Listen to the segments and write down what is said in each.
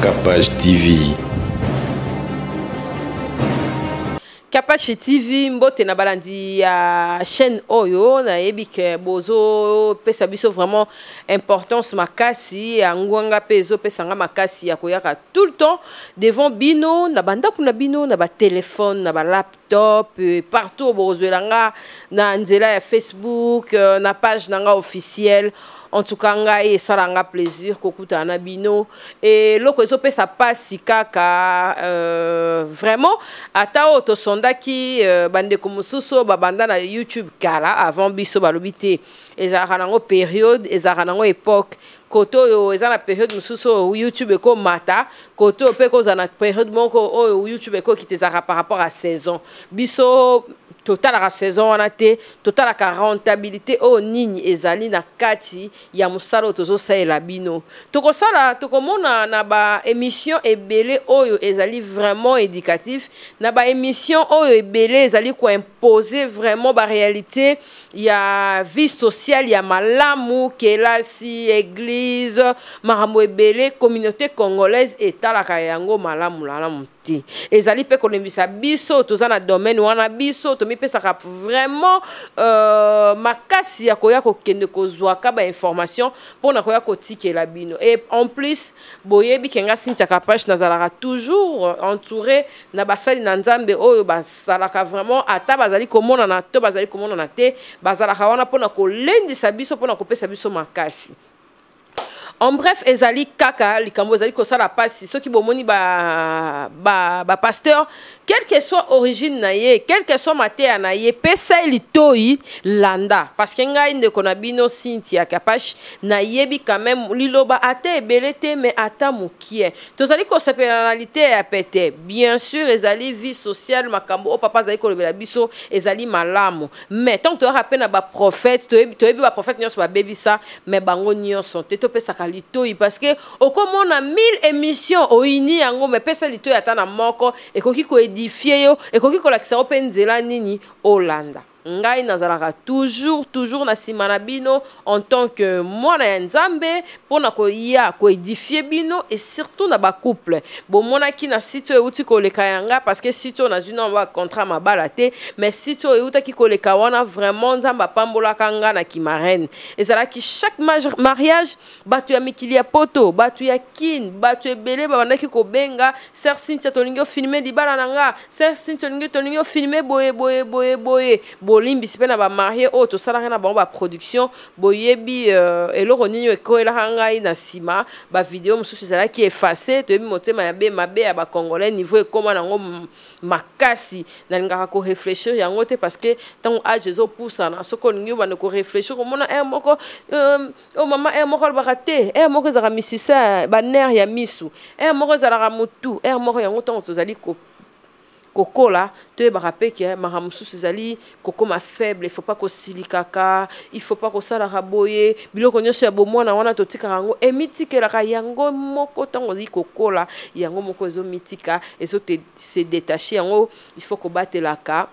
Capache TV. Capache TV mbote na balandi ya chaîne oyo na yebike bozo pesa biso vraiment importance makasi ya ngwanga pezo pesa nga makasi ya koyaka tout le temps devant bino na banda kuna bino na ba téléphone na ba laptop partout bozo langa na nzela ya Facebook na page nanga officielle. En tout cas, ngai saranga plaisir kokuta na bino et loko ezo pesa pasi kaka vraiment ata o to sondaki bande komususo babanda na YouTube kala avant biso balobité ezara nango période ezara nango époque koto yo ezana période mususo YouTube ko mata koto pe ko zana période moko o YouTube ko kitezara par rapport à saison biso total la saison on a té total la rentabilité au nini ezali na kati ya musalo tozo sa la bino toko sala toko mona na ba émission ebele oyo ezali vraiment éducatif na ba émission oyo ebele ezali ko imposer vraiment ba réalité ya vie sociale ya malamu kelasi église marambo ebele communauté congolaise etalaka yango malamu malamu ezali pe kolembisa biso toza na domaine wana biso to mipesaka vraiment makasi ya koya kokende kozwaka ba information pona koya kotikela bino et en plus boyebi kenga Cynthia Capache nazalaka toujours entouré na basali na nzambe oyo basalaka vraiment ata bazali komona na to bazali komona na te bazalaka wana pona kolendisa biso pona kopesa biso makasi. En bref, ezali kaka likambo ezali kosala pasi ceux qui bomoni ba pasteur quelle que soit origine na ye quelle que soit matéa na ye pesa litoi landa parce que ngai ndeko na bino Cynthia Capache na yebi quand même liloba ate ebelete mais ata mukie tozali ko personnalité ya pété bien sûr ezali vie sociale makambo o papa zali ko lebela biso ezali malamu mais tant to rappelle na ba prophète to yebi ba prophète nyonso ba bebisa mais bango nyonso te to pesa litoi parce que au comme on a 1000 émissions au ini yango mais pesa litoi ata na moko et koki ko édifier yo et koki ko lakisa openzela nini Hollanda ngai nazalaka toujours na simana bino en tant que mwana ya nzambe pona ko ya ko édifier bino et surtout na ba couple bon mona ki na site euti ko leka yanga parce que site on a une ba contrat mabala te mais site euta ki ko leka wana vraiment nzamba pambola kanga na ki marraine ezala ki chaque mariage batu ya mikili ya poto batu ya kin batu ebele babanda ki ko benga sœur Cynthia tolingo filmer libala nanga sœur Cynthia tolingo filmer boye bolimbi sipe na ba marié o to sala na ba production boyebi eloko nini ekoela ngai na sima ba vidéo mususu ezala ki effacé to yebi motema ya mabe ya ba congolais niveau ekoma nango makasi na ngaka ko réfléchir yango te parce que tant âge ezo poussa na soko ningi ba ko réfléchir komona moko o mama moko ba raté moko za misisa ba nerf ya misu moko za la mutu moko yango tant tozali ko kokola te ba rappel que maramusu sezali kokoma faible il faut pas ko silikaka il faut pas ko sala raboye biloko nyonso ya bomwana wana totika yango emitikela ka yango moko tango li kokola yango moko zo mitika ezo te se détacher yango il faut ko battre la ka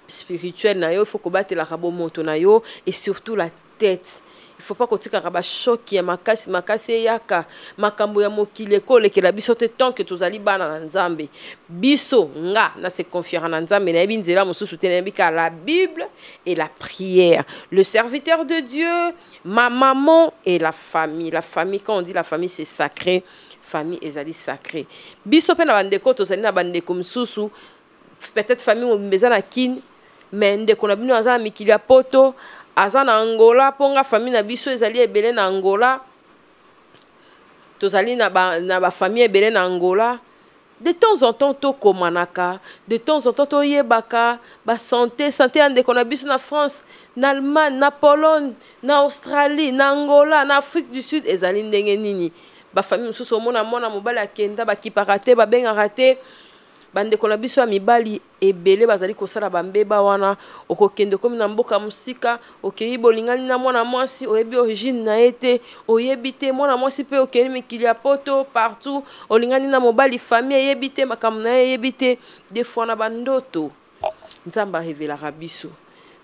spirituel na yo il faut ko battre la rabo moto na yo et surtout la tête. Il faut pas kotika ba choki ya makasi yaka makambo ya mokile ko lekela biso te tant que tozali bana na nzambe biso nga na se confier na nzambe na binzela mususu te na bika la Bible et la prière le serviteur de Dieu ma maman et la famille quand on dit la famille c'est sacré famille ezali sacré biso pe na bandeko tozali na bandeko mususu peut-être famille mbeza na kin mais ndeko na bino aza mikili ya poto azana Angola ponga famille na biso ezali ebele na Angola tozali na ba famille ebele na Angola de temps en temps to komanaka de temps en temps to yebaka ba santé ande na biso na France na Allemagne na Pologne na Australie na Angola na Afrique du Sud ezali ndenge nini ba famille mususu mona mobala akenda ba kiparate ba benga raté bande kona biso ya mibali ebele bazali kosala bambeba wana okokende komi na mboka musika okeyi bolingani na mwana mwasi oyebi origine na ete oyebi te mwana mwasi pe okeni mikili ya poto partout olingani na mobali famille oyebi te makambo na oyebi te des fois na bandoto nzamba revelaka biso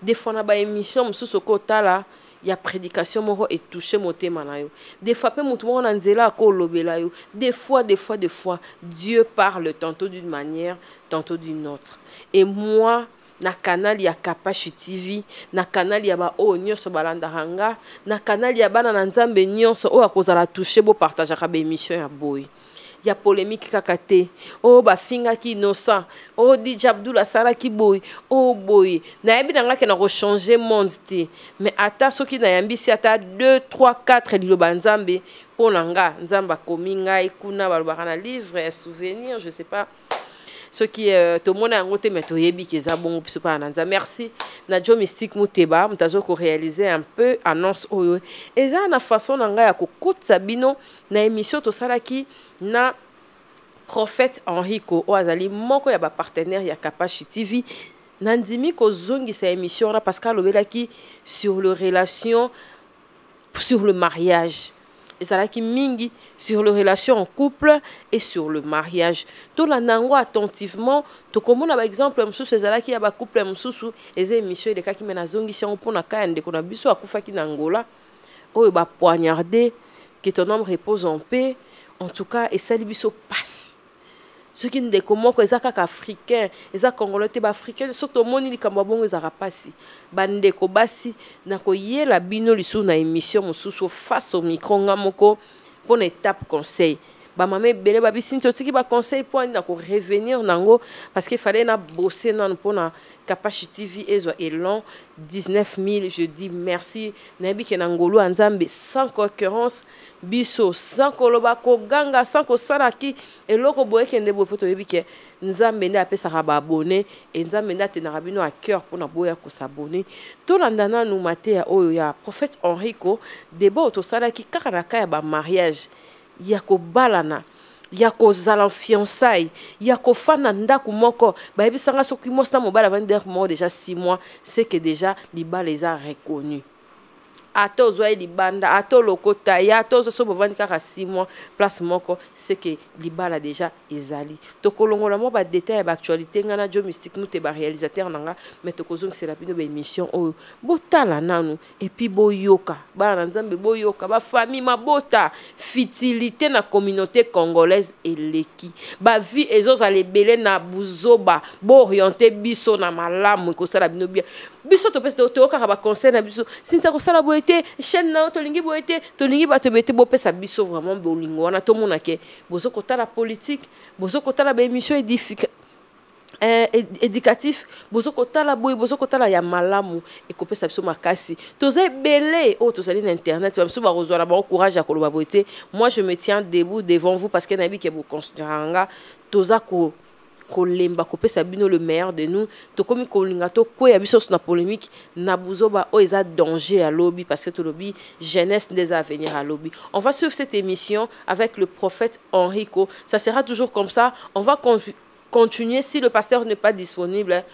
des fois na ba émission mususu kotala ya prédication moko et toucher motema na yo. Des fois pe mutu moko na nzela ko lobela yo. Des fois Dieu parle tantôt d'une manière, tantôt d'une autre. Et moi na canal ya Kapashi TV, na canal ya ba o nyonso balandaranga, na canal ya bana na nzambe nyonso o akozala toucher bo partager ka ba émission ya boy. Ya polémique kakate, oh ba finga ki innocent, oh DJ Abdoula Sala ki boy, oh boy. Na yebi nanga ke na ko changer monde te. Mais ata soki na yambisi ata 2 3 4 liloba nzambe ponanga, nzamba kominga ikuna balobaka na livre, souvenir, je sais pas. Ce qui est tout le monde a ngote mais to yebi ki za bon piso pa nanza. Merci na Jo Mystique Muteba, mutazo ko réaliser un peu annonce oyo. Eza na façon nanga ya ko kutsa bino na émission to salaki na Prophète Henrico Oazali moko ya ba partenaire ya Kapashi TV. Nandimi ko zongi sa émission là parce qu'à l'obelaki sur le relation, sur le mariage. Et ça qui mingi sur les relations en couple et sur le mariage. Tout la nango attentivement, tout comme on a par exemple msou ces là qui a ba couple msou les émissions de cas qui mena zongi si on pona ka ende kona biso akufa ki nangola o ba poignarder que ton homme repose en paix. En tout cas et ça biso passe. Ce qui ne comment que ezaka africain, ezaka congolais te ba africain surtout moni likambo bongo ezaka pasi. Bandeko basi na ko yela bino lisu na émission mususu face au micro ngamoko pour une étape conseil. Ba mamé belé ba bisinto tiki ba conseil pour na ko revenir nango parce qu'il fallait na bosser nan pour na Kapashi TV ezo elan 19 000. Je dis merci nabi ke nangolo nzambe sans concurrence biso sans koloba ko ganga sans ko salaki eloko boye kende bo poto yebi ke nzambe nde apesa ba abonné et nzambe nde tenara bino à cœur pour na boya ko s'abonner to landana nu maté oyo ya Prophète Henrico debo to salaki kaka na ka ya ba mariage ya ko balana yako zala fiançailles yako fana ndaku moko ba ebisanga soki mosta mobala va dire moi déjà 6 mois c'est que déjà liba les a reconnus ato zoa libanda ato lokota ya to so bovandi kaka 6 mois place moko c'est que libala déjà ezali to kolongola mo ba détail ba actualité ngana Jo Mystique Muteba réalisateur nanga mais to kozong c'est la bino ba émission o botala nanu et puis boyoka bana nzambe boyoka ba famille mabota fitilité na communauté congolaise eleki ba vie ezos belé na buzoba bo orienté biso na malamu ko sala bino bien biso to pese to ka ba conseil na biso sinza ko sala boete chaîne na to lingi boete to lingi ba to bete bo pesa biso vraiment bolingo wana to mona ke bozo ko tala politique bozo ko tala ba émission éducatif bozo ko tala boy bozo ko tala ya malamu e ko pesa biso makasi to za belé o to sali na internet ba biso ba rozwa ba courage ya ko ba boete. Moi je me tiens debout devant vous parce que nabi ke bo considéranga to za ko kolemba ko pesa bino le meilleur de nous to komi kolinga to ko ya biso na polémique na buzoba o eza danger à lobby parce que to lobby jeunesse des à venir à lobby. On va suivre cette émission avec le Prophète Henrico, ça sera toujours comme ça. On va continuer si le pasteur n'est pas disponible.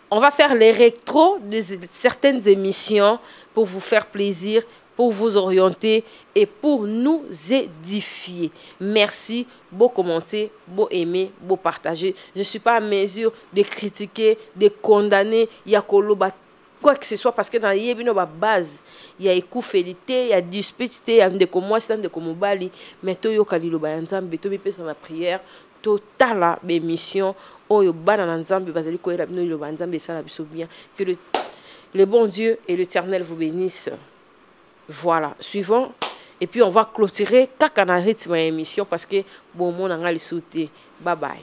On va faire les rétros de certaines émissions pour vous faire plaisir, pour vous orienter et pour nous édifier. Merci, beau commenter, beau aimer, beau partager. Je ne suis pas à mesure de critiquer, de condamner, yakoloba, quoi que ce soit, parce que dans la base, il y a écoufélité, il y a dispute, il y a des commois, des comobali, mais toyo kaliloba nzambe, to bipé dans la prière, totala bémission, oyo banana nzambe, bazali koyela bino liloba nzambe, ça la biso bien. Que le bon Dieu et l'Éternel vous bénissent. Voilà, suivant. Et puis on va clôturer kakana rythme émission parce que bon mon a le sauté. Bye bye.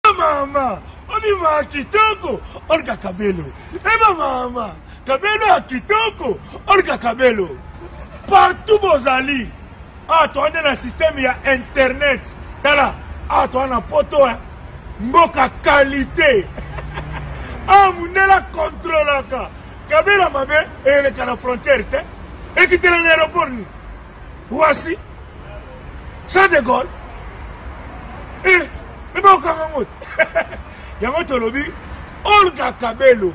Mama, on y va à Kitoko, Olga Kabelo. Eh maman, Kabelo à Kitoko, Olga Kabelo. Partout vos alliés. Ah, toi on est dans le système, il y a internet. Là, ah, toi on a poto, hein. Mboka qualité. Ah, mon la contrôle là. Kabelo mabe, et le canal frontière, et qui était dans l'aéroport. Voici, ça de Gaulle. Mais bon, quand il y a votre lobby, Olga Kabelo.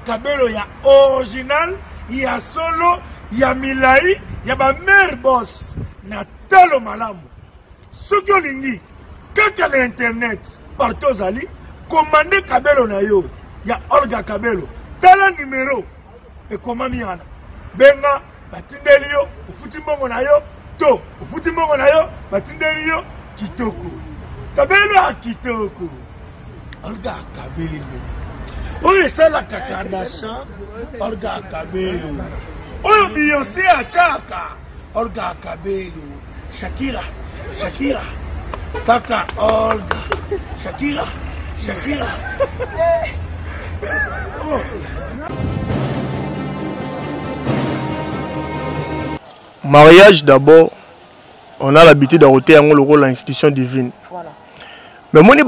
Kabelo, il y a original, il y a solo, il y a Milai, il y a ma mère boss. Natalo Malamu. Ce qui ont dit, quand il y a l'internet, partout aux alliés, commandez Kabelo na yo. Il y a Olga Kabelo. T'as le numéro. Et comment il y en a? Benga. batindeli yo ufuti mbongo na yo to ufuti mbongo na yo batindeli yo kitoko Kabelo ya kitoko Olga Kabelo oyo esalaka Kardashian Olga Kabelo oyo Beyoncé achaka Olga Kabelo Shakira Kaka Olga Shakira Mariage d'abord, on a l'habitude d'arrêter le rôle de l'institution divine. Voilà. Mais moi, je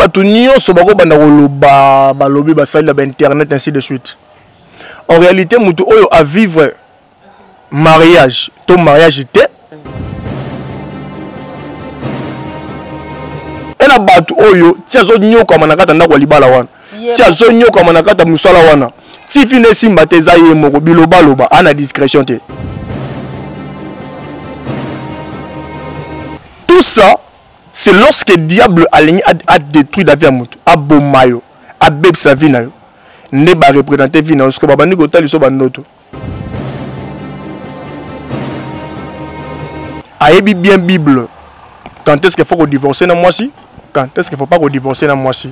suis internet ainsi de suite. En réalité, je à vivre mariage. Ton mariage était. Et la batu oyo, si azo nyoka manakata ndako libala wana. Si azo nyoka manakata musala wana. Si fine simba teza ye moko biloba loba ana discrétion te. Tout ça, c'est lorsque le diable a détruit la vie à Moutou, a Bomayo, a Beb sa vie, ne va représenter vie, parce que Babani Kota lui soit noto. Aïe bien Bible. Quand est-ce qu'il faut divorcer dans moi si? Quand est-ce qu'il ne faut pas divorcer dans moi si?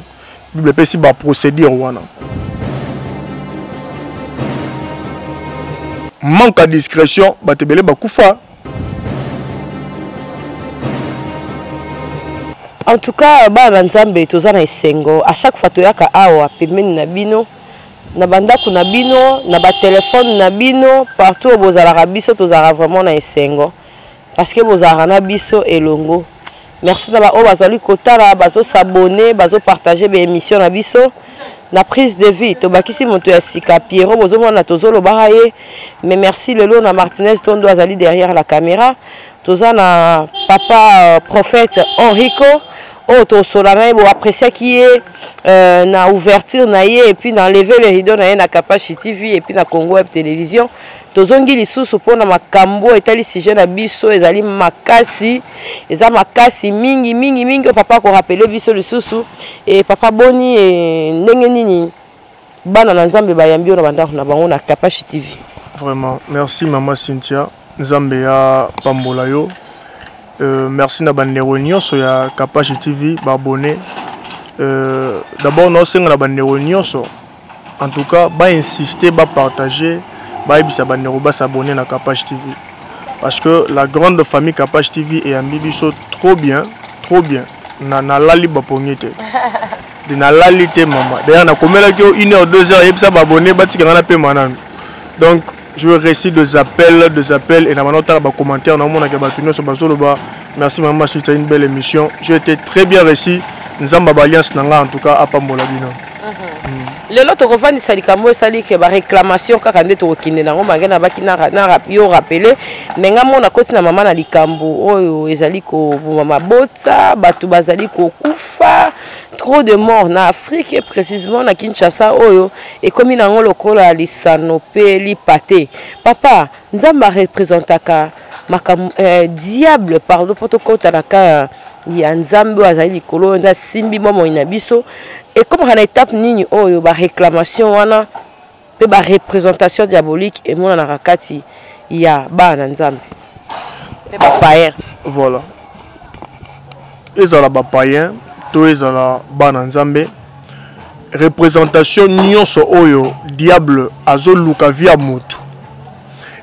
Bible peut si va procéder au wana. Manque de discrétion, bah te belé bah koufa. En tout cas, bana nzambe tozana esengo à chaque fois toyaka awa pemeni na bino na bandako na bino na ba téléphone na bino partout bozala biso tozala vraiment na esengo parce que bozala na biso elongo. Merci na ba o bazali kotala bazo s'abonner bazo partager be émission na biso na prise de vie to bakisi moto ya sika Pierrot bozo mona tozolo baraye mais merci lelo na Martinez Tondo azali derrière la caméra tozana papa prophète Enrico. Oh, to solana bo apprécier qui est na ouverture na ye et puis d'enlever le rideau na ye na Kapashi TV et puis na Congo Web Télévision. Tozongi lisusu pona makambo etali sujet na biso ezali makasi eza makasi mingi papa ko rappeler biso lisusu et papa boni et ndenge nini bana na nzambe bayambi na bandako na bango na Kapashi TV. Vraiment, merci maman Cynthia, nzambe ya pambola yo. Merci na bandero nyonso ya Kapashi TV abonné. D'abord nous sommes na bandero nyonso. En tout cas, ba insister, ba partager, ba ebisa bandero ba s'abonner na Kapashi TV. Parce que la grande famille Kapashi TV est ambibiso trop bien. Na lali ba pongete. De na lali te maman. D'ailleurs na komela ki 1 heure 2 heures ebisa ba abonner ba tika na pe manan. Donc je récite des appels et dans les commentaires, merci maman, c'était une belle émission. J'ai été très bien reçu. Nous avons alliance en tout cas à Pambolabino. Le lot revend salikamo sali que ba réclamation kaka ndeto okinde nango mangena baki na rapio rappeler nenga mona koti na mama na likambo oyo ezali ko mama botsa batu bazali ko kufa trop de morts na Afrique et précisément na Kinshasa oyo et comme nango lokola lisano pe li pate papa nzamba représentaka makam diable pardon protocole tanaka ya nzambe azali likolo nda simbi momo ina biso et comme on a étape nini oyo ba réclamation wana pe ba représentation diabolique et mona na rakati ya bana nzambe pe ba païen voilà ezala ba païen to ezala bana nzambe représentation nyonso oyo diable azo luka via mutu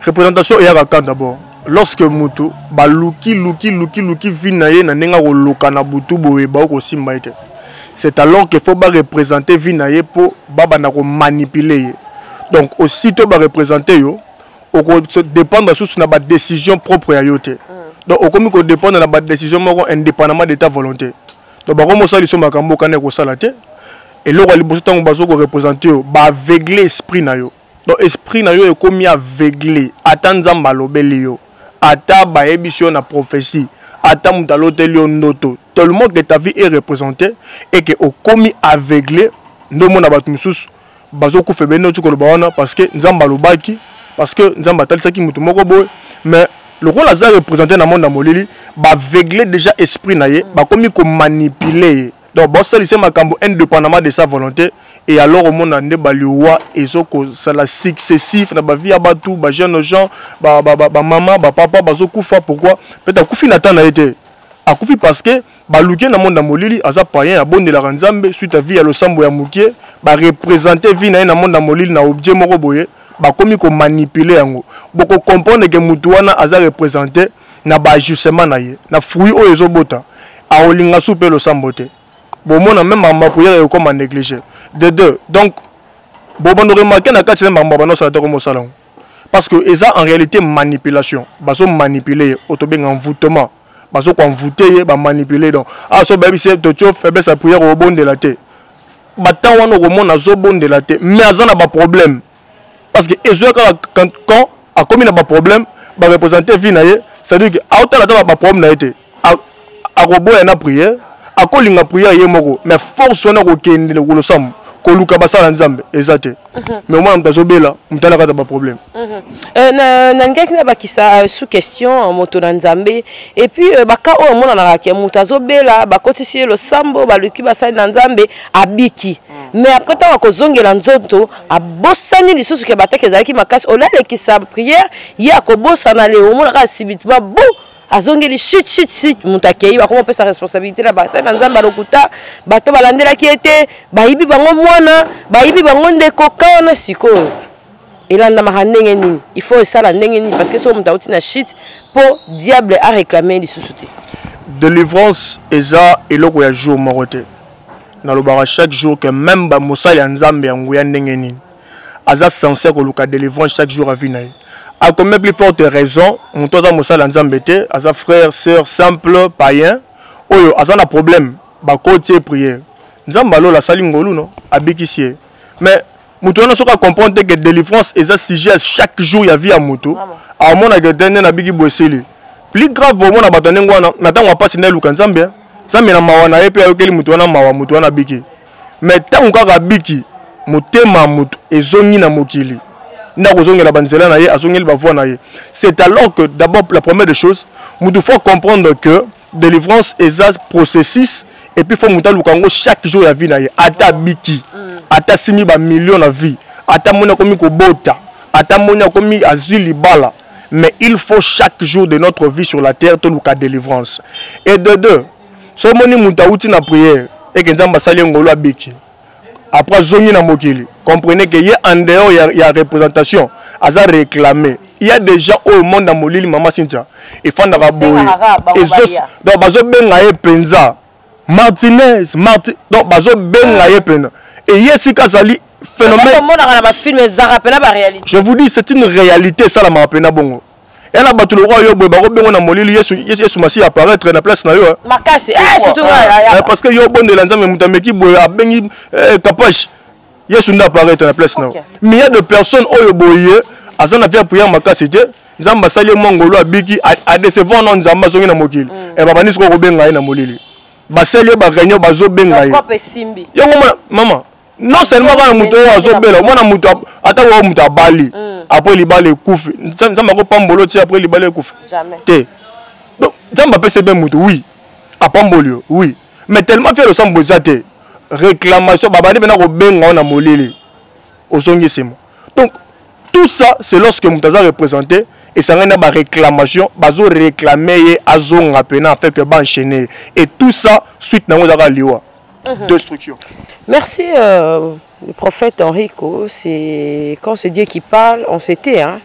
représentation ya ka d'abord lorsque mutu ba luki vinaye na nenga ko luka na butu boye ba ko simba ete. C'est alors qu'il faut représenter vinaye pour baba na ko manipuler. Donc aussitôt ba représenter yo, on dépendre sur na ba décision propre ya yote. Donc au comme ko dépendre na ba décision moko indépendamment de ta volonté. Donc ba ko mosali so makambo kané ko salate et lo ali boso tango bazo ko représenter yo ba aveugler esprit na yo. Donc esprit na yo e komi aveugler atanza malobeli yo. Ata ba émission na prophétie. Ata mutalote lio noto. Tellement que ta vie est représentée et que au commis aveuglé, nous mon abat musus, bazo koufé beno tu kolobaona parce que nzamba lobaki, parce que nzamba talisaki mutu moko boy, mais le rôle azar représenté dans le monde amolili, ba aveuglé déjà esprit naie, ba commis ko manipuler. Donc bon ça c'est makambo indépendamment de sa volonté et alors au monde ande baliwa ezoko sala successif na ba vie abatu ba jeunes gens ba maman ba papa bazo kufa pourquoi peut-être kufi na tana été akufi parce que baluke na monde molili aza païen abonde la nzambe suite à vie ya losambo ya mukie ba représenter vie na monde molili na objet moko boye ba komi ko manipuler yango boko comprendre que mutu wana aza représenter na ba ajustement na ye na fruit o ezobota a olinga soupe losambo te bon mon même ma prière comme négligé de deux donc bon on remarquer na kati na mamba bano sala comme salon parce que eza en réalité manipulation baso manipuler autobeng envoûtement baso ko envoûter ba manipuler donc ah so baby c'est to faiblesse à prière au bon de la tête batan wana ko mona zo bon de la tête mais azana ba problème parce que ezo quand a commis na ba problème ba représenter vie na ye c'est à dire que a autant la ba problème na été a robo na prière a kolinga prière ye moko mais force wana ko kende le kolosam ko luka basala nzambe ezate mais moi mtazobela mtala kata ba problème na ngaki na bakisa sous question moto na nzambe et puis baka o mona na ka mutazobela bakotisi le sambo baluki basali na nzambe abiki mais après tant ko zongela nzoto abosani lisusu ke bateke zalaki makasi olale ki sa prière ya ko bosana le mona ka sibitima bo azongeli shit mutakei ba comment sa responsabilité là ba ça na nzamba lokuta bato balandela ki ete bayibi bango mwana bayibi bango ndeko kaona siko elanda mahandenge nini il faut ça la ndenge nini parce que so mutauti na shit po diable a réclamer les sous-soutés délivrance eza eloko ya jour morote na lobara chaque jour que même ba mosali ya nzambe yango ya ndenge nini aza censé ko luka délivrance chaque jour à vinaye. A combien plus forte raison, on toza mosala nzambete, asa frère, sœur, simple, païen, oyo, asa na problème, ba côté prière. Nzambalo la sali ngolu no, abikisie. Mais, mutu wana soka comprendre que délivrance esa sujet chaque jour ya vie à mutu. A mona que denne na biki boeseli. Plus grave au mona batane ngwana, natanga pasi na luka nzambe. Nzambe na mawana epe ayokeli mutu wana mawa mutu wana biki. Mais tant kaka biki, mutema mutu ezongi na mokili. C'est alors que d'abord la première des choses, nous devons comprendre que délivrance est un processus et puis il faut que chaque jour la vie naie ata biki ata simi ba millions de vie ata mona komi ko bota ata mona komi azuli bala mais il faut chaque jour de notre vie sur la terre tout le délivrance et de deux so moni mutauti na prière et que nzamba sali ngolo abiki après zongi na mokili comprenez que y a en dehors il y a représentation aza réclamé il y a des gens au monde dans molili maman Cynthia et fanda ka boye donc bazo benga ye penza Martinez donc bazo benga ye pena et yesika sali phénomène je vous dis c'est une réalité ça la mapena bongo et là batu le roi yo boye bako bengo na molili yesu masi apparaître na place na yo makasi surtout parce que yo bonde la nzambe mutameki boye abengi kapache yesu nda apparaître na place na yo mais il y a des personnes oyo boye azana faire prière makasi te nzamba sali mongolo abiki a décevoir non nzamba zongi na mokili et baba nisiko ko benga na molili basali ba réunion bazo benga yo maman non seulement quand muto azo bela mona muto ata wo muto abali après libale kufi nzamba ko pambolo ti après libale kufi jamais te donc nzamba pese ben muto oui a pambolio oui mais tellement fait le sambo zate réclamation babadi bena ko benga na molili osongi sema donc tout ça c'est lorsque mutaza représenté et ça n'a pas réclamation bazo réclamer azonga pena fait que ba enchaîner et tout ça suite na ngozaka liwa destruction. Merci le prophète Enrico, c'est quand c'est Dieu qui parle, on s'était hein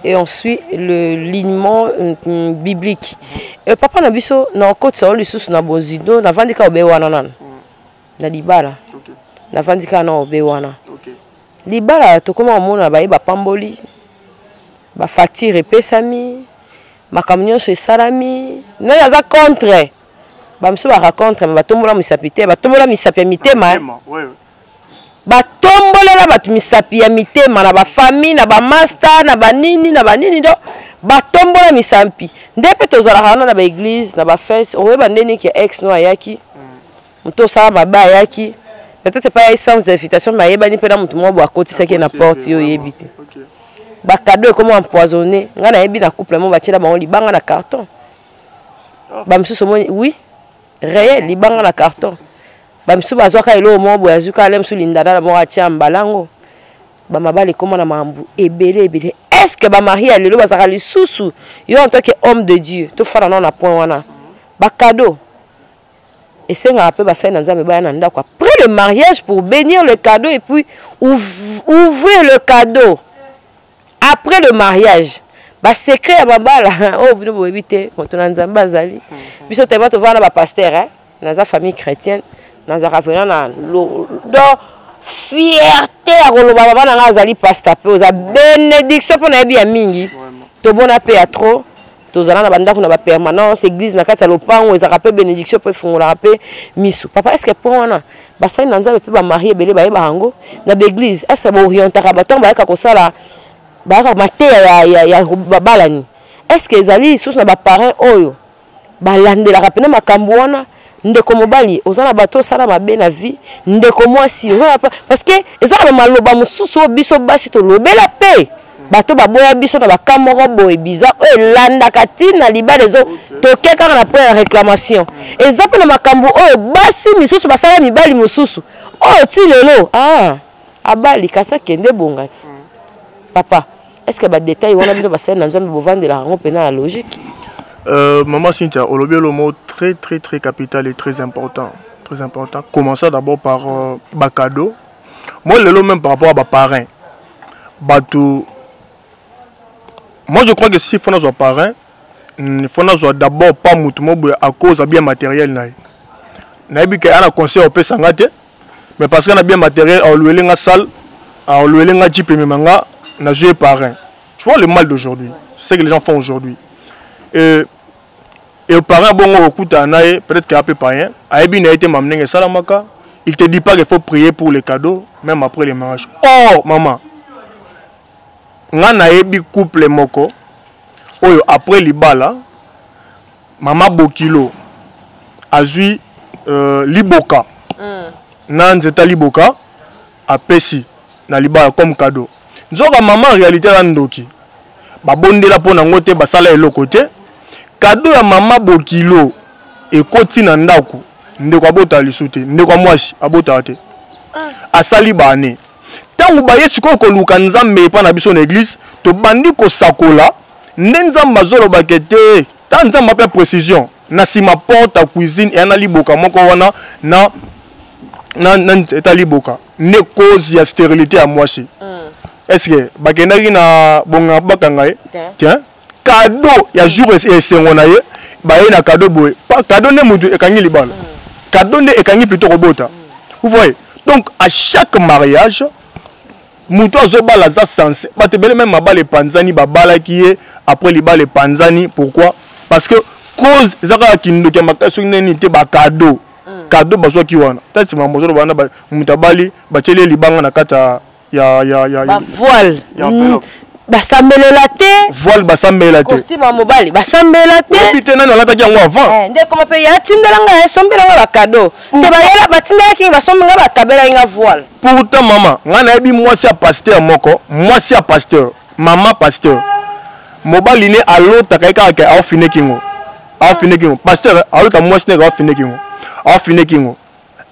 et on suit le lignement biblique. Papa nabiso na côte ça lisusu na bozido na vandika obewana nan. Na libala. Na vandika na obewana. Libala to koma omona ba yeba pamboli. Ba facture pesami. Makamnyo so salami. Na yaza contre. Bamso ba raconte ba tombola misapité ba tombola misapia mitema ba tombola la ba misapia mitema na ba famille na ba master na ba nini do ba tombola misampi ndepe tozala hana na ba église na ba fête oyeba ndeni ki ex no ayaki muto sala baba ayaki peut-être pas essence d'invitation mais yeba ni pena mutu mo bo akotisa ki na porte yo yebite ba cadeau comment empoisonner ngana yebi na couple mo ba tshela ba libanga na carton ba msusu mo oui réel libanga na carton bamisu bazwaka elo mobo yazuka ale msu lindada la moko atia mbalango bamabali koma na mambu ebele est-ce que bamari ya lelo bazaka lisusu yo en tant que homme de Dieu tofana na point wana ba cadeau esenga pe basali na nzambe baya na ndako après le mariage pour bénir le cadeau et puis ouvrir le cadeau après le mariage ba secret ya babala oh bino bo ebite moto na nzambe azali biso tema to vana ba pasteur hein dans la famille chrétienne dans la rappelana na do fierté ya koloba baba na ngazali pasteur pe oza bénédiction pour na yebi ya mingi to bona pe ya trop tozala na bandako na ba permanence église na kati ya lopango ezaka pe bénédiction pe fungola pe misu papa est-ce que pour wana basali na nzambe pe ba marié belé ba yeba hango na l'église est-ce que ba orientaka baton ba yaka kosala ba maté ya babalani est-ce que ezali sous na ba parents oyo balandelaka pena makambo wana ndeko mobali ozana bato sala mabe na vie ndeko mwasi ozana parce que ezala maloba mususu biso basi to lobela pe bato baboya biso na bakamoko boye biza oyo landaka tina libala ezo tokeka na point ya réclamation ezape na makambo oyo basi misusu basala mibali mususu oyo ti lelo abali kasa kende bongati papa est-ce que ba détail wana bino basala na nzambe bovandela yango pena la logique. Maman Cynthia, on a le mot très capital et très important. Très important. Commençons d'abord par cadeau. Moi, le même par rapport à parrain. Moi, je crois que si il faut nos parrain, il faut nos d'abord pas mouton à cause de bien matériel. Naïbi qu'il y a un conseil au P-Sangate, mais parce qu'on a bien matériel, on lui a une salle, on lui a une jeep et manga, on a joué parrain. Tu vois le mal d'aujourd'hui. C'est ce que les gens font aujourd'hui. Et au parent bon peut-être qu'il y a un peu païen, il te dit pas qu'il faut prier pour les cadeaux, même après les mariages. Oh maman, on couple moko, après les balles, maman Bokilo, azui liboka, nanzeta liboka, a pesi na libala comme cadeau. Nous avons maman en réalité landoki, babonde la pona ngote basala elo côté. Cadeau ya mama Bokilo et koti na ndako ndeko abota lisute ndeko mwasi abota te asali bane tangu baye siko ko luka nzambe pa na biso na église to bandi ko sakola nzamba zolo bakete ta nzamba pe précision na sima porte à cuisine et na liboka moko wana na eta liboka ne cause ya stérilité à mwasi est-ce que bakendaki na bonga bakanga tiens cadeau ya jour et sengonaye baye na cadeau boy pas cadeau ne mutu ekangi libala cadeau ne ekangi plutôt robota vous voyez donc à chaque mariage mutu azobala za sensé batebele même mabale panzani babala qui est après libala panzani pourquoi parce que cause zaka kindoki makaso neni te ba cadeau cadeau bazwa ki wana tati mamozo bana ba mutabali bachele libanga na kata ya voile basambela te voile basambela te costume mobali basambela te bité nana lata yango avant nde comme pe ya tindelanga esombela nga ba cadeau te bayela batindela ki basombela ba kabela nga voile pourtant maman ngana yebi mwasi ya pasteur moko mwasi ya pasteur maman pasteur mobali ne alota kaika ka afine kingo pasteur alika mwasi ne ka afine kingo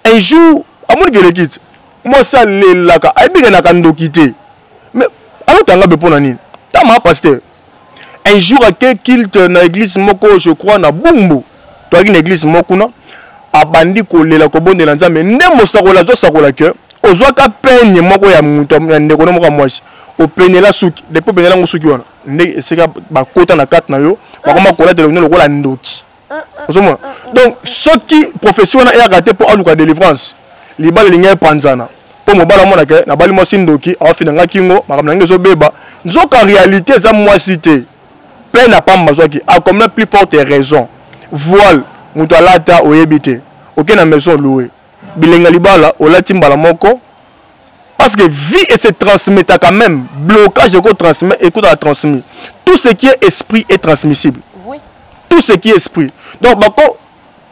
un jour amoni gele kit mwasi alelaka ayebi na kandokite mais alors tanga be pona nini ta ma pasteur un jour à kilt na église moko je crois na Bumbu to une église moko na abandi ko lela ko bondela nzambe nde mosakola zo sakola ke ozwaka penye moko ya muto ya ndeko moko mwasi o penela suki depuis penela ngosuki wana nde esika bakota na kate na yo bakoma kola de lo kola ndoki ozomona donc soki profession na ya raté pour aluka délivrance libala linga panzana pour mobala mona ke na bali mwasi ndoki afina nga kingo makamna ngezo beba nzoka réalité za mwasi te pe na pamba zoki a comme la plus forte raison voile muto alata oyebite OK na maison louée bilenga libala olati mbala moko parce que vie et se transmet quand même blocage ko transmet écoute à transmis tout ce qui est esprit est transmissible oui tout ce qui est esprit donc bako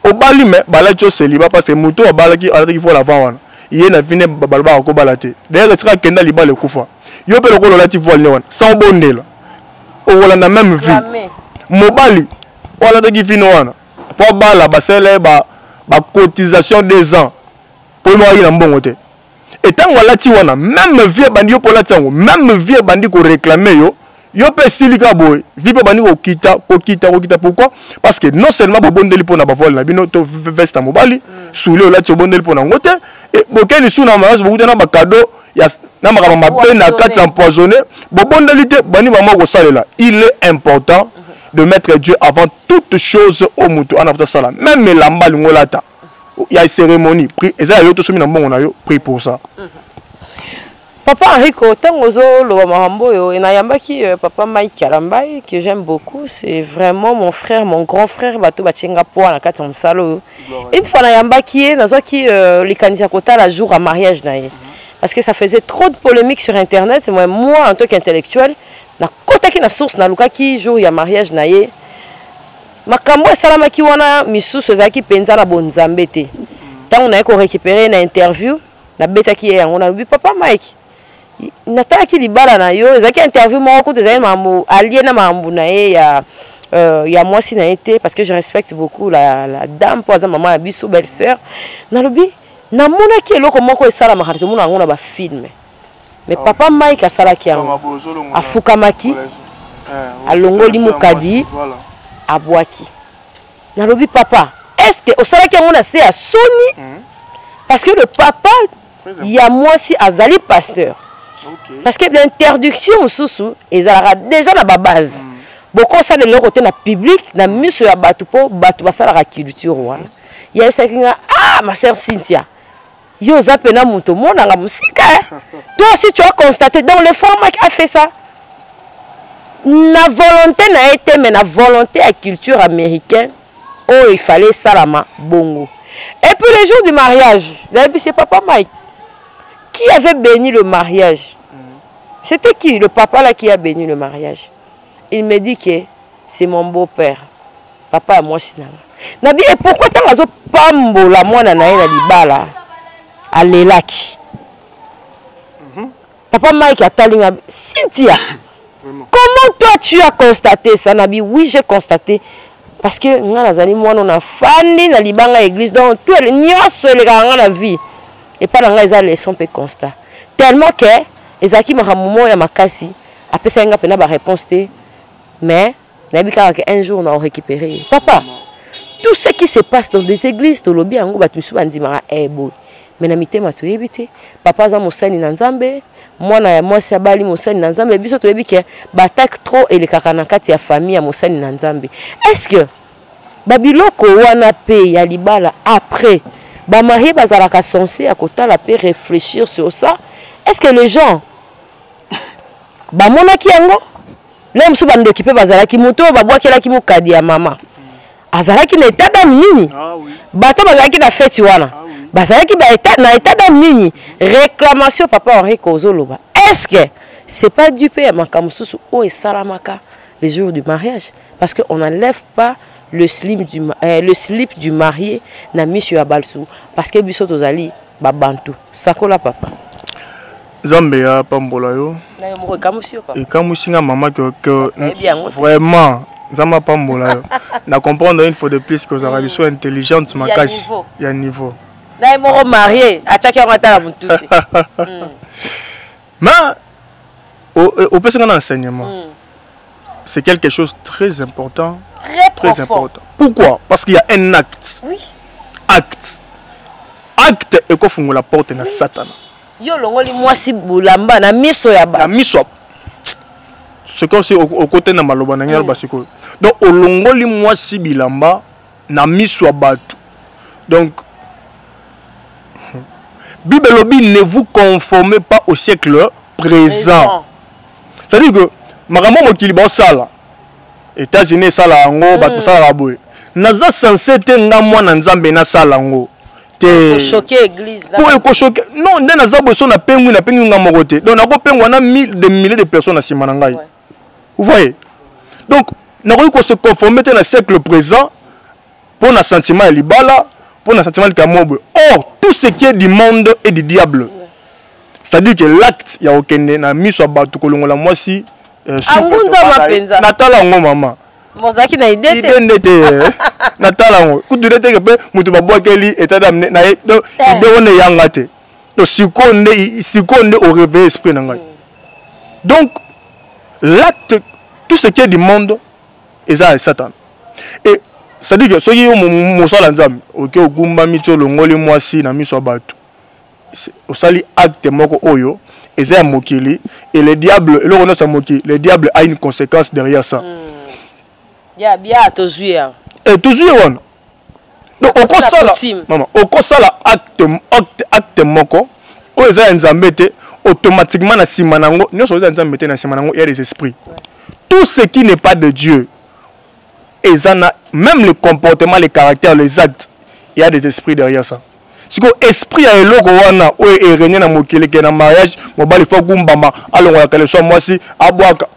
obali me balacho célibat parce que muto obalaki alaki faut l'avant wana il na vine balba ko balate d'ailleurs sera kenda libala kufa yo pe lokolo lati voile ne wana sans bondela o wala na même vie mobali wala de vino wana pour bala basele ba cotisation des ans pour moi il a bon côté et tant voilà ti wana même vieux bandi yo pour la tango même vieux bandi ko réclamer yo pe silika boy vieux bandi ko kita pourquoi parce que non seulement bo bondeli pour na ba vol na bino to veste mobali soule la ti bondeli pour na ngote et bokeli sou na mariage bo na ba cadeau ya na makama mabe na kati empoisonné bo bondeli te bandi mama ko salela il est important de mettre Dieu avant toute chose au mutu en apportant ça même lamba lingolata il y a une cérémonie et ça y a tout soumis dans bon on a pris pour ça papa Enrico tangozo lo mahambo yo et nayambaki papa Mike Kalambai que j'aime beaucoup c'est vraiment mon frère mon grand frère bato batchenga po na kati msalo une fois nayambaki nazoki likanisa kota la jour à mariage naye parce que ça faisait trop de polémiques sur internet c'est moi en tant qu'intellectuel na kota ki na source na lukaki jour ya mariage naye makambo esalamaki wana misusu ezalaki penza na bonzambe te ntango naye ko récupérer na interview na betaki ye yango nalobi papa Mike natalaki libala na yo ezalaki interview moko kuta ezali mambo allié na mambo na ye ya mwasi na ye te parce que je respecte beaucoup la dame po aza mama ya biso belle sœur nalobi namonaki eloko moko esalamaka te tomona yango na bafilme mais papa Mike asalaki yango afukamaki alongoli mokadi abwaki nalobi papa est-ce que osalaki yango na se ya soni parce que le papa ya mwasi azali pasteur parce que l'interdiction mosusu ezalaka déjà na babase bokosala eloko te na public na miso ya bato mpo bato basalaka culture wana ya esaki nga ma sœur Cynthia yo oza pena moto monanga mosika toi aussi tu as constaté donc le format a fait ça na volonté na été mais na volonté à culture américaine oh il fallait salama bongo et puis le jour du mariage c'est papa Mike qui avait béni le mariage. C'était qui le papa là qui a béni le mariage. Il me dit que c'est mon beau-père papa à moi sinanga nabi et pourquoi tant azo pambola mwana na ye na libala alelaki papa Mike atalinga Cynthia. Comment toi tu as constaté ça nabi? Oui, j'ai constaté parce que nga nazali mwana na fandi na libanga église donc tout le nyonso le ganga na vie et pas nga eza leçon pe constat tellement que ezaki makamumo ya makasi apesa nga pena ba réponse te mais nabi kaka un jour on a récupéré papa tout ce qui se passe dans des églises to lobi yango batu misu bandimaka boy mais na mitema to yebite papa za mosani na nzambe mwana ya mwasi abali mosani na nzambe biso to yebike batak trop elekaka na kati ya famille ya mosani na nzambe est-ce que babiloko wana pe ya libala après ba marié bazalaka censé à kotala pe réfléchir sur ça est-ce que les gens ba monaki yango le msu bande occupé bazalaki moto babwakelaki mokadi ya mama azalaki na état d'âme nini bato bazalaki na fête wana bazalaki ba état na état d'âme nini réclamation papa Enrico ozoloba est-ce que c'est pas du pe makambo susu o esalamaka les jours du mariage parce que on n'enlève pas le slip du marié na misu ya balsu parce que biso tozali babantu sakola papa Zambe ya pambola yo na yo moko kamusi yo papa et kamusi nga mama que vraiment Zama pambola yo na comprendre une fois de plus que vous avez besoin intelligente makasi ya niveau na yo moko marié ataki on atala mutu mais au pesa un enseignement c'est quelque chose de très important. Très important. Pourquoi? Parce qu'il y a un acte. Oui. Acte et qu'on fonce la porte na Satan. Yo longoli mwasi bulamba na miso ya ba. Na miso. C'est comme si au côté na maloba na ngala basiko. Donc au longoli mwasi bilamba na miso ya batu. Donc Bible lobi ne vous conformez pas au siècle présent. C'est-à-dire que makambo mokili ba sala États-Unis sala ngo bato sala boye naza censé te nga mwana nzambe na sala ngo te choquer église là pour choquer non nde naza boso na pengu nga moko te donc nako pengu na milliers de personnes à sima na ngai vous voyez donc nako ko se conformer te na siècle présent pour na sentiment ya libala pour na sentiment ya mobo or tout ce qui est du monde et du diable c'est-à-dire que l'acte ya okende na miso bato kolongola mwasi angunza mapenza natala ngo mama Mozaki na idée te. Natala kutu idée te pe mutu babwakeli état d'âme na donc idée on yanga te. Donc sikonde au réveil esprit na ngai. Donc l'acte tout ce qui est du monde est ça Satan. Et ça dit que ceux qui ont mon sol ensemble, OK ogumba mito longoli mwasi na miso batu. Au sali acte moko oyo et ça mokili et le diable le renaît sa moki le diable a une conséquence derrière ça. Ya bien toujours. Et toujours on. Donc au consala maman au consala acte moko o eza nzambe te automatiquement na simanango nyonso eza nzambe te na simanango il y a des esprits. Tout ce qui n'est pas de Dieu et ça même le comportement les caractères les actes il y a des esprits derrière ça. Si ko esprit a eloko wana o e régner na mokele ke na mariage mobali faut gumbama alongo ya kale so mwasi abwaka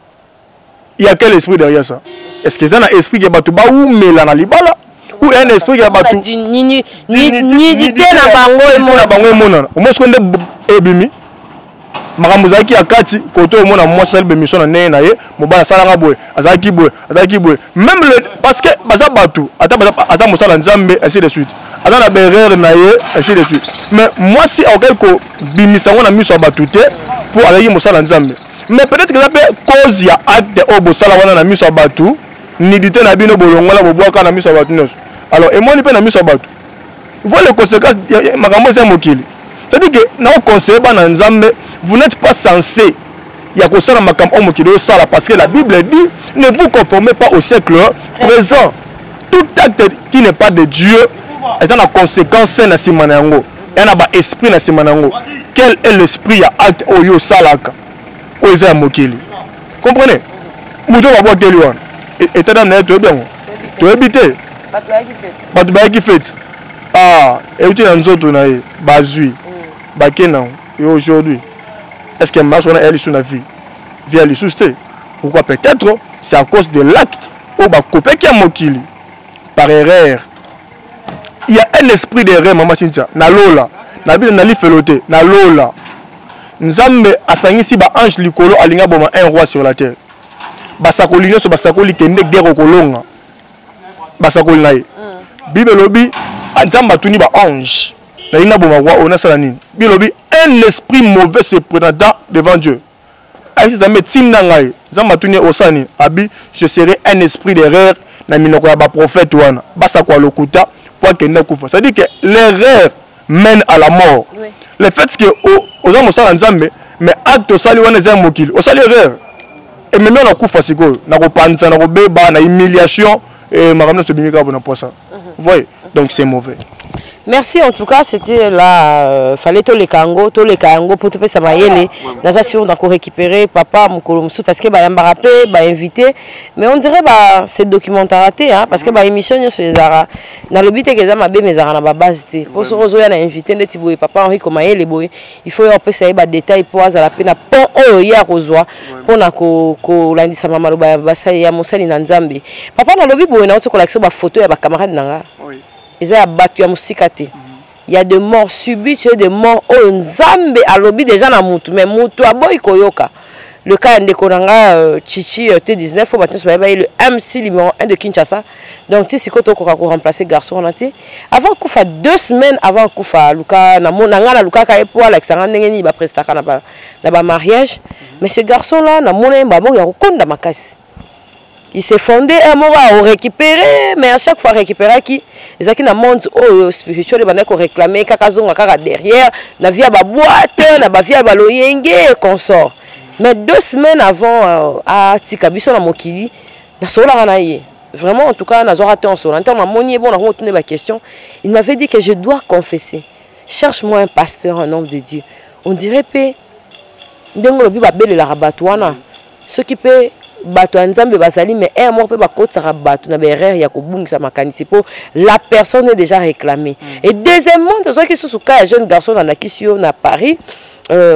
il y a quel esprit derrière ça? Est-ce que ça un esprit qui batu ba ou mela na libala ou un esprit qui batu ni na bango emona o mosko nde ebimi makambo zaki akati koto omona mwasi albe mission na ne na ye mobali salanga boy azaki boy même le parce que baza batu ata mosala nzambe ainsi de suite dans la berreur naie ainsi de suite mais moi si auquel ko bimisango na miso batute pour aller mosala nzambe mais peut-être que ça peut cause ya acte au bosala wana na miso batu ni dité na bino bolongola bobwaka na miso batu nyos alors et moi ni pe na miso batu voilà les conséquences makambo c'est mokili c'est-à-dire que na conseiller bana nzambe vous n'êtes pas censé ya kosala makambo mokili o sala parce que la Bible dit ne vous conformez pas au siècle présent tout acte qui n'est pas de Dieu et ça la conséquence na simanango et na ba esprit na simanango quel est l'esprit ya acte oyo salaka oza mokili comprenez muto ba boteli wana et tada na to bien to ebité batu ba ki fait et uti na nzoto na ye bazui ba kena et aujourd'hui est-ce que marche on a elle sur la vie via les susté pourquoi peut-être c'est à cause de l'acte au ba kopé qui mokili par erreur. Il y a un esprit d'erreur, maman Cynthia. Na lola, na bi na li feloté, na lola. Nzambe asangisi ba ange likolo alinga boma un roi sur la terre. Basakoli nyoso basakoli kende guerre kolonga. Basakoli nae. Bible lobi nzamba tuni ba ange. Na ina boma roi ona sala nini. Bible lobi un esprit mauvais se présenta devant Dieu. Aïe nzambe tinda ngai. Nzamba tuni osani abi je serai un esprit d'erreur na minoko ya ba prophète wana. Basakwa lokuta c'est-à-dire que l'erreur mène à la mort. Oui. Le fait que aux hommes sont ensemble, mais acte au salut on est un mokil, au salut erreur. Et maintenant on a coup facile, on a repense, on a rebéba, on a humiliation et ma ramené ce bimika pour n'importe ça. Vous voyez, donc c'est mauvais. Merci en tout cas, c'était là, fallait tous les kango pour te faire ça maïele. Naza sûr d'encore récupérer papa Moukolomsou parce que bah rappelé, bah invité, mais on dirait bah c'est documentaire raté hein parce que bah émission sur Zara. Dans le but que ça m'a bien mais Zara na ba base té. Pour ce réseau ya na invité ndeti boy papa Henri Komaïele boy. Il faut y ça bah détail pour à la peine pont oyo ya kozwa pour na ko landisa mama lo ba ça ya mosali na Nzambe. Papa na lobi boy na autre collection ba photo ya ba camarade nanga. Oui. Ils ont battu à Moussikate. Il y a des morts subies, tu as des morts au Nzambe à lobby déjà na mutu mais mutu a boy koyoka. Le cas de Konanga Chichi T19 faut battre le MC numéro 1 de Kinshasa. Donc tu sais quand on remplacer garçon on a été avant Koufa 2 semaines avant Koufa Luka na monanga na Luka ka epo Alexandre ngeni ba prestaka na ba mariage mais ce garçon là na mona mbabo ya kokonda makasi. Il s'est fondé un moment à récupérer, mais à chaque fois récupérer qui les qui dans monde spirituel ils vont réclamer kakazonga kaka derrière, la vie à ba boîte, la vie à ba loyenge et consort. Mais 2 semaines avant à Tikabiso na mokili, na sola ranaye. Vraiment en tout cas na zoraté en sola. En termes monier bon on a retenu ma question. Il m'avait dit que je dois confesser. Cherche-moi un pasteur un homme de Dieu. On dirait pe ndengo bi ba belle la rabatouana. Ce qui peut bato nzambe basali mais un mot peut ba kotsa bato na berrer ya ko bungisa makanisi po la personne est déjà réclamée. Et deuxièmement dans ce qui sous cas jeune garçon na kisio na Paris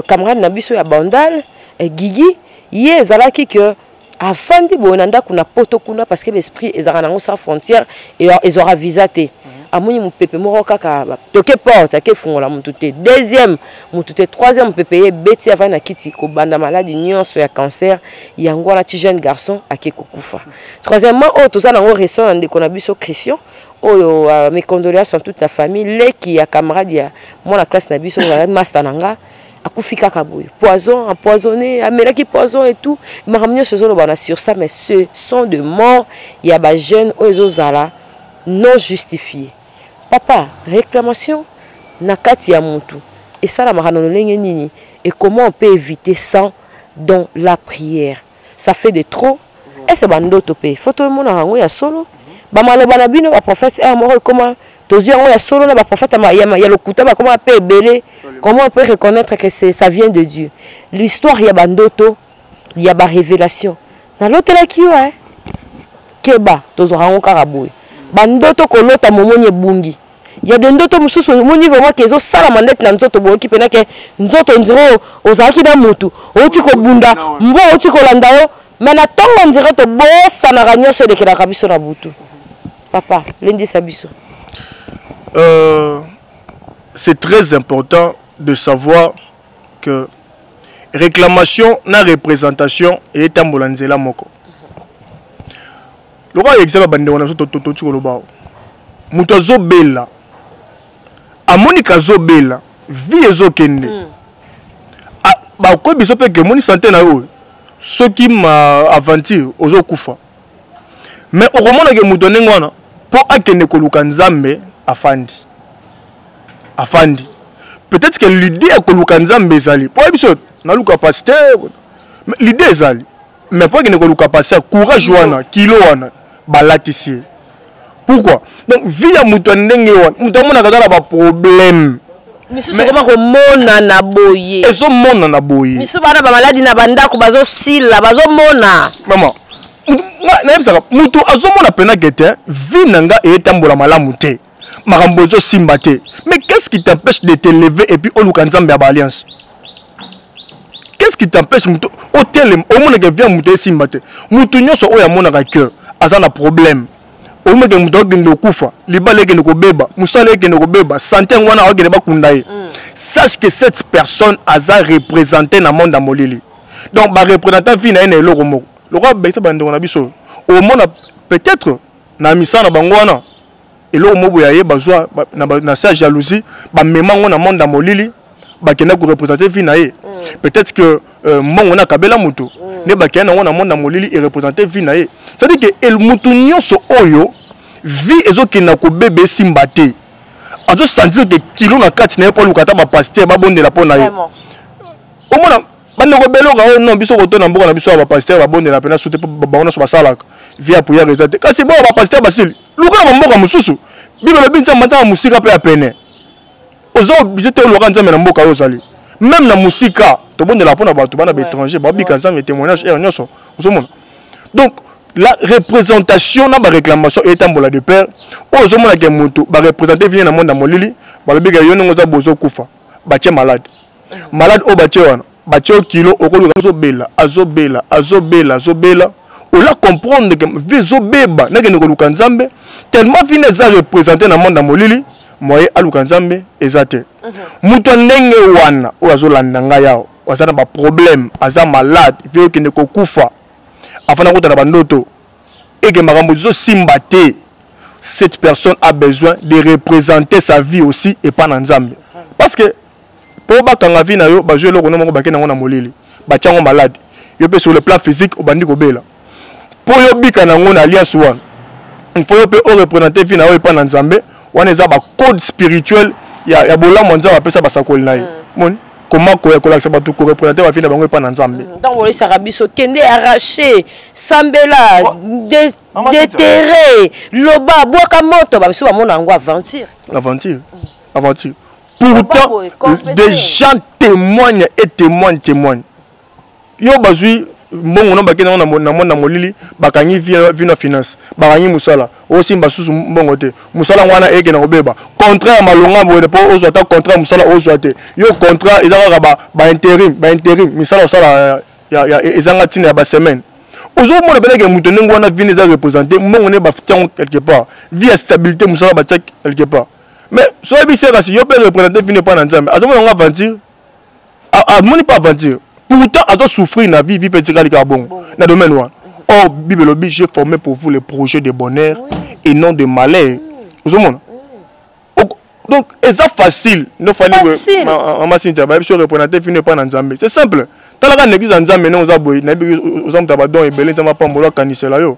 camarade na biso ya Bandal Guigui ye zalaki que afandi bonanda kuna poto kuna parce que l'esprit ezara nango sans frontière et ils aura visaté amoni mupepe moko kaka toke porte ake fungola mutu te deuxième mutu te troisième mupepe ye beti avant na kiti ko banda maladie nyonso ya cancer yango na ti jeune garçon ake kokufa troisièmement o toza nango restaurant ndeko na biso Christian oyo mes condoléances à toute la famille leki ya camarade ya mwana classe na biso master nanga akufi kaka boye poison empoisonné amelaki poison et tout makamnyo ce zolo bana sur ça mais ce sont de morts ya ba jeunes oyo zala non justifié. Papa, réclamation na kati ya mutu. Et ça la marano lenge nini. Et comment on peut éviter ça dans la prière? Ça fait de trop. Et c'est bando topé. Faut tout le monde en ya solo. Ba malo bana bino ba prophète et mort comment tozi en ya solo na ba prophète ya le kuta ba comment peut belé. Comment on peut reconnaître que ça vient de Dieu? L'histoire ya bandoto, il y a ba révélation. Na l'autre là qui ouais. Keba tozo rango karaboy. Bandoto kolota momoni bungi. Il y a des ndoto mususu moni vraiment que zo sala mandete na nzoto boki pena ke nzoto ndiro ozaki na mutu oti ko bunda mbo oti ko landa yo mais na tongo ndiro to bosa na ganyoso de kila kabiso na butu. Papa, lundi sabiso. C'est très important de savoir que réclamation na représentation est tambolanzela moko. Le roi exemple bande wana so toto tiko loba muto azobela amonika azobela vie ezokende ba ko biso pe ke moni santé na yo soki ma aventure ozokufa mais okomona ke muto nengwana po akende koluka nzambe afandi peut-être que l'idée ya koluka nzambe ezali po biso na luka pasteur mais l'idée ezali mais po akende koluka pasteur courage wana kilo wana balatisier. Pourquoi? Donc vie ya muto ndenge wana muto mona kazala ba problème. Misu comment ko mona na boye. Ezo mona na boye. Misu bana ba maladie na bandako bazo sila bazo mona. Maman. Na yebisaka muto azo mona pena gete vie nanga etambola malamu te. Makambo zo simba te. Mais qu'est-ce qui t'empêche de te lever et puis oluka nzambe ya alliance? Qu'est-ce qui t'empêche muto o tele o mona ke via muto simba te. Muto nyoso o ya mona ka cœur. Azana problème. Au moins que nous devons kufa, libale que nous beba, musale que nous beba, santé ngwana o que ba kundaye. Sache que cette personne a représenté dans le monde amolili. Donc ba représentant fi na ene eloko moko. Le roi ba isa bando na biso. Au monde peut-être na misana bangwana eloko moko ya ye bazwa na sa jalousie, ba mema ngona monde amolili, ba kena ko représenter fi na ye. Peut-être que mon a kabela mutu. Ne ba kena ngona monde amolili et représenter fi na ye. C'est-à-dire que el mutu nyonso oyo vie ezokina ko bébé simbate. Azo sentir que kilo na kati na po lukata ba pasteur ba bondela po na ye. Au moins bande ko belo ka non biso ko to na mboka na biso ba pasteur ba bondela pena soute ba ona so ba salaka. Via pour ya résultat. Kasi bo ba pasteur basili. Luka ba mboka mususu. Bibelo binza mata musika pe apene. Ozo bizete loka nzambe na mboka yo sali. Même na musika to bondela po na ba to bana ba étranger ba bika nzambe témoignage et nyonso. Ozomona. Donc la représentation na ba réclamation est en bola de père ozomona ke mutu ba représenter vient na monde amolili ba lobi ga yongo za bozo kufa ba tie malade o ba tie wana ba tie kilo okoluka azobela o la comprendre que vizo beba na ke ngoluka nzambe tellement vient za représenter na monde amolili moye aluka nzambe ezate mutu ndenge wana o azolanda nga yao wazana ba problème aza malade vie ke ne kokufa afin de bandoto et que makambo zo simbate cette personne a besoin de représenter sa vie aussi et pas nzambe parce que pour ba kanga vie na yo ba jouer le kono moko ba kena ngona molili ba tiango malade yo pe sur le plan physique au bandi ko bela pour yo bika na ngona alliance wana il faut yo pe représenter vie na yo et pas nzambe wana za ba code spirituel ya bola monza ba pesa ba sakoli na ye mon comment ko représenter ma fille na bango pas nzambe donc on laisse arabiso kende arraché sambela déterré loba boka moto ba biso ba mona ngo aventure pourtant des gens témoignent et témoignent yo bazui mbongo no bakena na mona molili bakangi vino finance bakangi musala osimba susu mbongo te musala wana eke na kobeba contrat malonga bo po ozota contrat musala ozote yo contrat ezaka ba intérim misala osala ya ezanga tina ya ba semaine Aujourd'hui, on a bien que Moutonengo a vu les représentés, on est baftian quelque part. Vie à stabilité, Moussa Batek quelque part. Mais, soit bien c'est si on peut représenter, finir pas dans le à ce moment on va aventure. À mon pas aventure. Pourtant, à toi souffrir dans la vie, petit carbone. Dans le domaine où. Oh, Bible Lobby, j'ai formé pour vous les projets de bonheur et non de malheur. Vous voyez? Donc, c'est facile. Il fallait que ma machine soit représentée, finir pas dans Nzambe. C'est simple. Tant que l'église en Nzambe, nous avons tabadon et belé, nous avons pas molo canisela yo.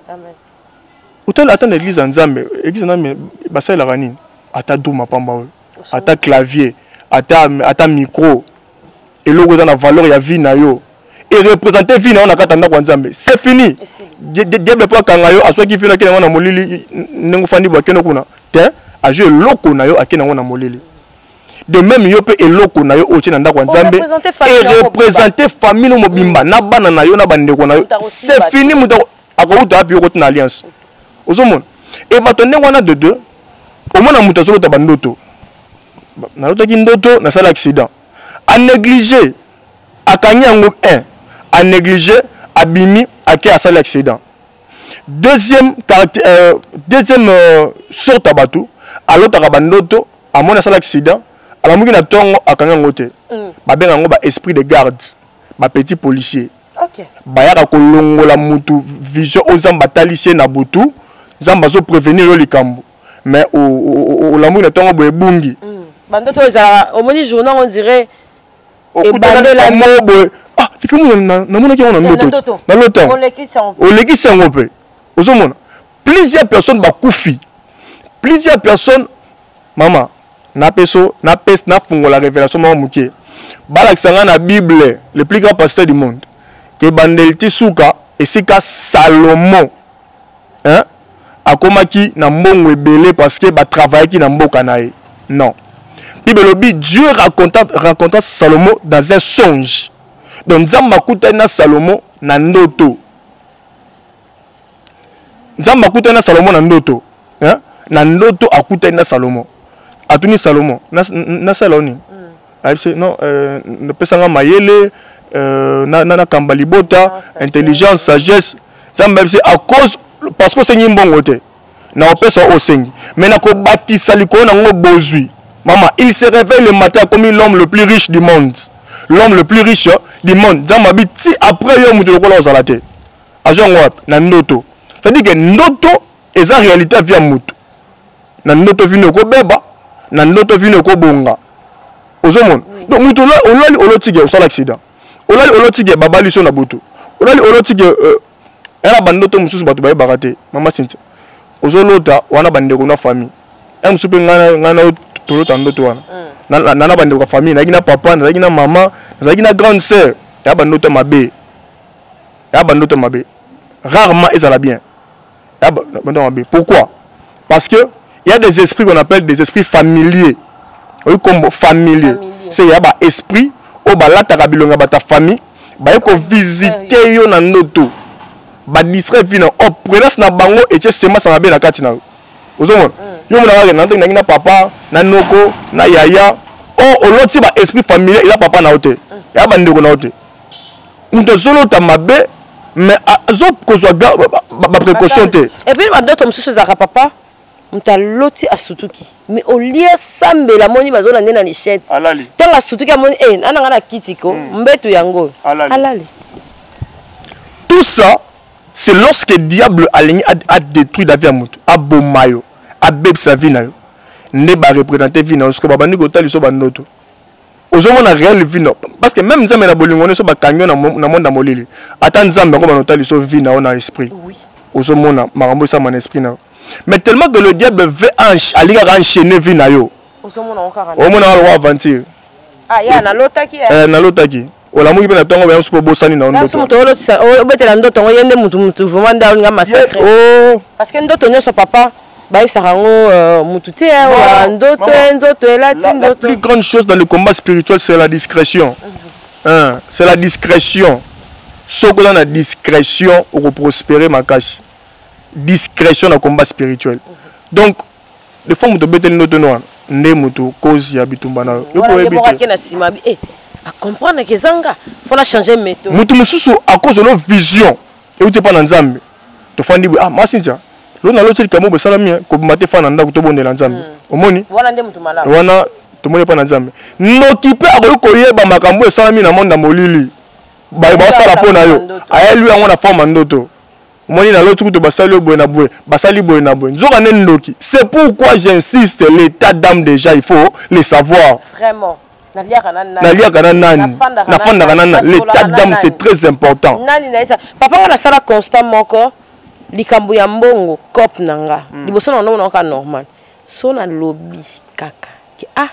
Autant attendre l'église en Nzambe, l'église en Nzambe, bassin la ranine. Ata douma pamba, ata clavier, ata micro. Et l'eau dans la valeur, il y a vie na yo. Et représenter vie na on a katanda kwa Nzambe. C'est fini. Diable pas kangayo, à soit qui fait la kena na molili, n'engo fandi ba keno kuna. Tiens. A jouer loko na yo akena wana molele. De même yo pe eloko na yo oche na ndako Nzambe et représenter famille no mobimba na bana na yo na bandeko na yo. C'est fini muta akouta api yo na alliance. Ozomona. Et batonde wana de deux. Au moins na muta solo ta bandoto. Na lota ki ndoto na sala accident. A négliger akanya ngo 1. A négliger abimi ake a sala accident. Deuxième sorte à bateau. Alors tu as bandoto à mon accident à la mouille na tongo à kanga ngote ba benga ngo ba esprit de garde ba petit policier ba ya ko longola mutu vision aux ambatalicie na butu zamba zo prévenir le likambo mais au la mouille na tongo boye bungi bandoto au moni journal on dirait et bandé la mobo ah tikomo na mona ki on ndoto na lotan on leki sango pe ozomona plusieurs personnes ba koufi. Plusieurs personnes, maman, na fungo la révélation maman mouké. Balaksanga na Bible, le plus grand pasteur du monde. Que Bandelti Souka et Sika Salomon, hein, a komaki na mbongo ebele parce que ba travailler qui na mboka nae. Non. Bible obi Dieu raconta Salomon dans un songe. Donc Nzamba kuta na Salomon na ndoto. Nzamba kuta na Salomon na ndoto, hein? Na ndoto akuta na Salomon atuni Salomon na saloni non ne pesanga mayele na kambali bota intelligence sagesse zamba c'est à cause parce que c'est nyimbongo te na opesa osengi mais na ko bâtissa likolo na ngo bozui maman il se réveille le matin comme l'homme le plus riche du monde zamba biti après yo mutu lokola ozalate ajongo wapi na ndoto ça dit que ndoto est en réalité via mutu na ndoto vino ko beba na ndoto vino ko bonga ozomon donc mutu là olali olotige o sala accident olali olotige babali so na butu olali olotige era bandoto mususu batu baye barate mama Cynthia ozolota wana bandeko na famille musupe ngana tolota ndoto wana na bandeko famille na gina papa na gina mama na gina grande sœur ya bandoto mabe rarement ils allaient bien ya bandoto mabe pourquoi parce que il y a des esprits qu'on appelle des esprits familiers. Oui, comme familier. C'est il y a des esprits au bala tarabilonga bata famille, ba ko visiter yo na noto. Ba distrait vina o présence na bango et c'est sema ça na kati na. Ozomona. Yo mona na na papa, na noko, na yaya. Oh, l'autre ba esprit familier, il a papa na hote. Il a bandeko na hote. Nous solo ta mabe mais azo ko zo ba précaution te. Et puis bandoto mususu za papa Mta loti asutuki. Mais au lieu sambe la moni bazola nena ni chete. Alali. Tanga asutuki a moni ananga na kitiko mbetu yango. Alali. Tout ça c'est lorsque le diable a détruit David Amutu, a bomayo, a beb sa vie na yo. Ne ba représenter vie na yo, parce que babandi ko tali so bandoto. Ozomona réel vie no parce que même nzambe na bolingo ne so ba kanyo na monde molili. Ata nzambe ko banotali so vie na yo na esprit. Oui. Ozomona makambo sa mon esprit na. Mais tellement que le diable veut aller enchaîner vie na yo. Ozomona wa aventure. Ah ya na lotaki. Na lotaki. Ola mungi pe na tongo ba super bosani na ndoto. O betela ndoto ngo yende mutu vraiment nda nga massacre. Oh parce que ndoto nyoso papa ba isa rango mutu te wa ndoto nzoto elati ndoto. La plus grande chose dans le combat spirituel c'est la discrétion. Hein, c'est la discrétion. Soko dans la discrétion pour prospérer makasi. Discrétion dans le combat spirituel. Donc des fois mutu betela ndoto noir ndé mutu cause ya bitumba na. Yo ko ebite. À comprendre que Zanga, il faut la changer méthode. Mutu mususu à cause de leur vision. et où tu pas dans Nzambe to fandi ah masinja lo na lo tsi kamo besalami ko mate fana ndako to bondela Nzambe omoni wana ndé mutu malamu wana to moni pas na Nzambe n'occuper a ko yeba makambo esalami na monde molili ba sala pona yo aya lui en forme ndoto omoni na lo tsi to basali boye na boye basali boye na boye nzoka nendoki c'est pourquoi j'insiste l'état d'âme déjà il faut le savoir vraiment l'état d'âme c'est très important. Papa on a ça constamment encore likambo ya mbongo cop nanga liboso na ndongo na normal so na lobby kaka ki ah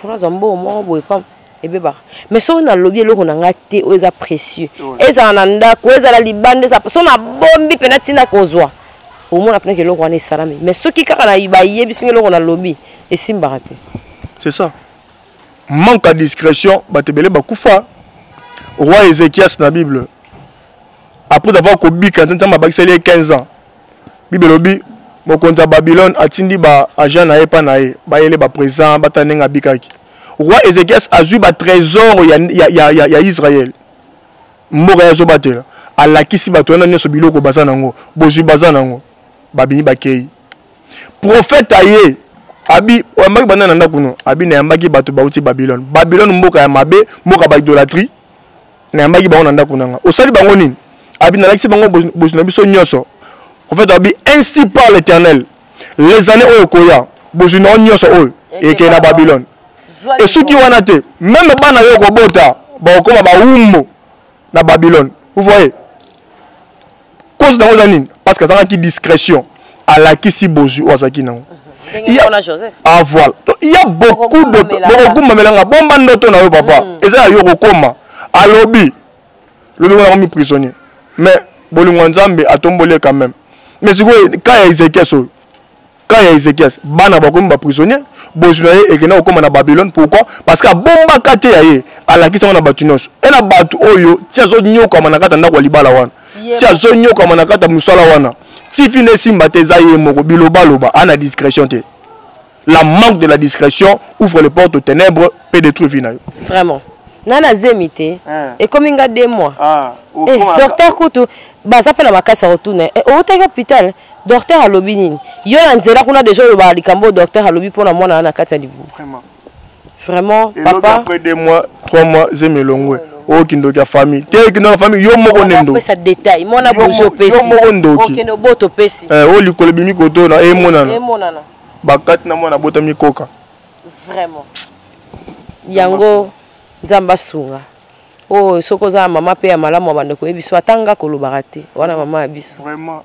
phrase mbo mo boye pam ebeba mais so na lobby eloko nanga te oza précieux eza na ndako eza la libande ça so na bombi penati na kozwa au moins après que eloko wana esalami mais soki kaka na ibaye bisinga eloko na lobby esimbaka te c'est ça. Manque à discrétion, batebele bakufa. Roi Ézéchias dans la Bible. Après d'avoir kobi quand on m'a baxé 15 ans. Bible lobi mokonza Babylone atindi ba agent na epa na e, ba yele ba présent batanenga bikaki. Roi Ézéchias a eu ba trésor ya Israël. Mboka ya zobatela. Alakisi batona nyoso biloko bazanango, bozu bazanango. Babini bakei. Prophète aye abi wambaki bana nanda kuno abi na yambaki bato bauti Babylone mboka ya mabe mboka ba idolâtrie na yambaki ba nanda kunanga osali bango nini abi na lakisi bango bozina biso nyoso en fait abi ainsi par l'Éternel les années oyo koya bozina nyoso oyo eke na Babylone et ceux qui wana te même bana yo ko bota ba okoma ba ummo na Babylone vous voyez cause dans ozanine parce que ça a qui discrétion à la qui si bozu osaki nango. Il y a, ah voilà. Il y a beaucoup de bomba ndoto na yo papa. Et ça yo kokoma. A lobby. Le gars a mis prisonnier. Mais bolingo Nzambe a tombolé quand même. Mais c'est quoi quand il y a Ézéchias quand il y a Ézéchias bana ba komba prisonnier, bozunaye et que na okoma na Babylone pourquoi? Parce que bomba kate yaye ala kisa na batunos. Et na batu oyo tia zo nyoka manakata ndako libala wana. Tia zo nyoka manakata musala wana. Si fine simba tezaye moko bilobaloba ana discrétion te. La manque de la discrétion ouvre les portes aux ténèbres et détruit vinayo. Vraiment. Nana zemité et comme inga 2 mois. Docteur Koutou baza pe na makasa retourner. Et au hôpital docteur a lobi nini. Yo na nzela kuna déjà le ba likambo docteur a lobi pona mona na kata libu. Vraiment papa après 2 mois 3 mois zemelongwe. O kindoka famille te kindoka famille yo moko nendo ça détail mona bozo pesi o kendo boto pesi o likolo bimi koto na e monana bakati na mona bota mikoka vraiment yango nzamba sunga o soko za mama pe ya malamu bande ko ebiso atanga kolobaka te wana mama ya biso vraiment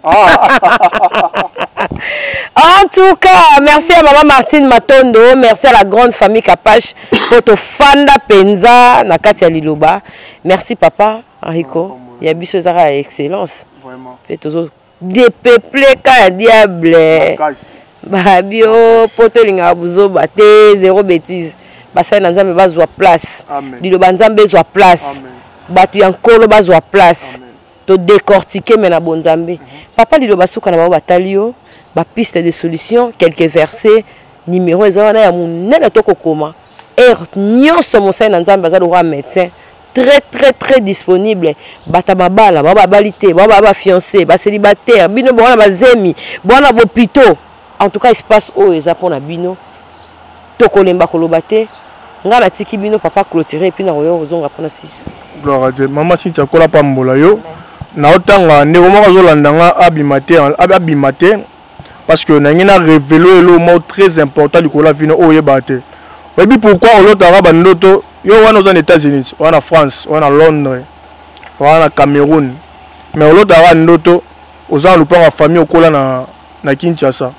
en tout cas merci à maman Martine Matondo, merci à la grande famille Kapache poto fanda penza na kati ya liloba. Merci papa Henrico ya biso zara excellence vraiment pe tozo dépeuplé ka diable babio poto linga buzo bate zéro bêtise basai na Nzambe bazwa place liloba Nzambe zwa place batu ya nkolo bazwa place to décortiquer mais na bonzambe papa liloba suka na ba batalio ba piste de solution quelques versets numéro ezana ya munene to kokoma nyonso mosai na Nzambe azali roi médecin très disponible bata babala babalité baba fiancé ba célibataire bino bona bazemi bona bopito en tout cas espace o eza pona bino to kolemba kolobate ngana tiki bino papa clôturer puis na royo ozonga pona 6 gloire à Dieu maman si tsakola pa mbola yo na otanga ndeko moko zolandanga abimate parce que na ngina révéler le mot très important du kola vino oyebate. Et puis pourquoi on l'autre bandoto yo wana aux États-Unis, wana France, wana Londres, wana Cameroun. Mais l'autre bandoto aux en lupang la famille okola na Kinshasa,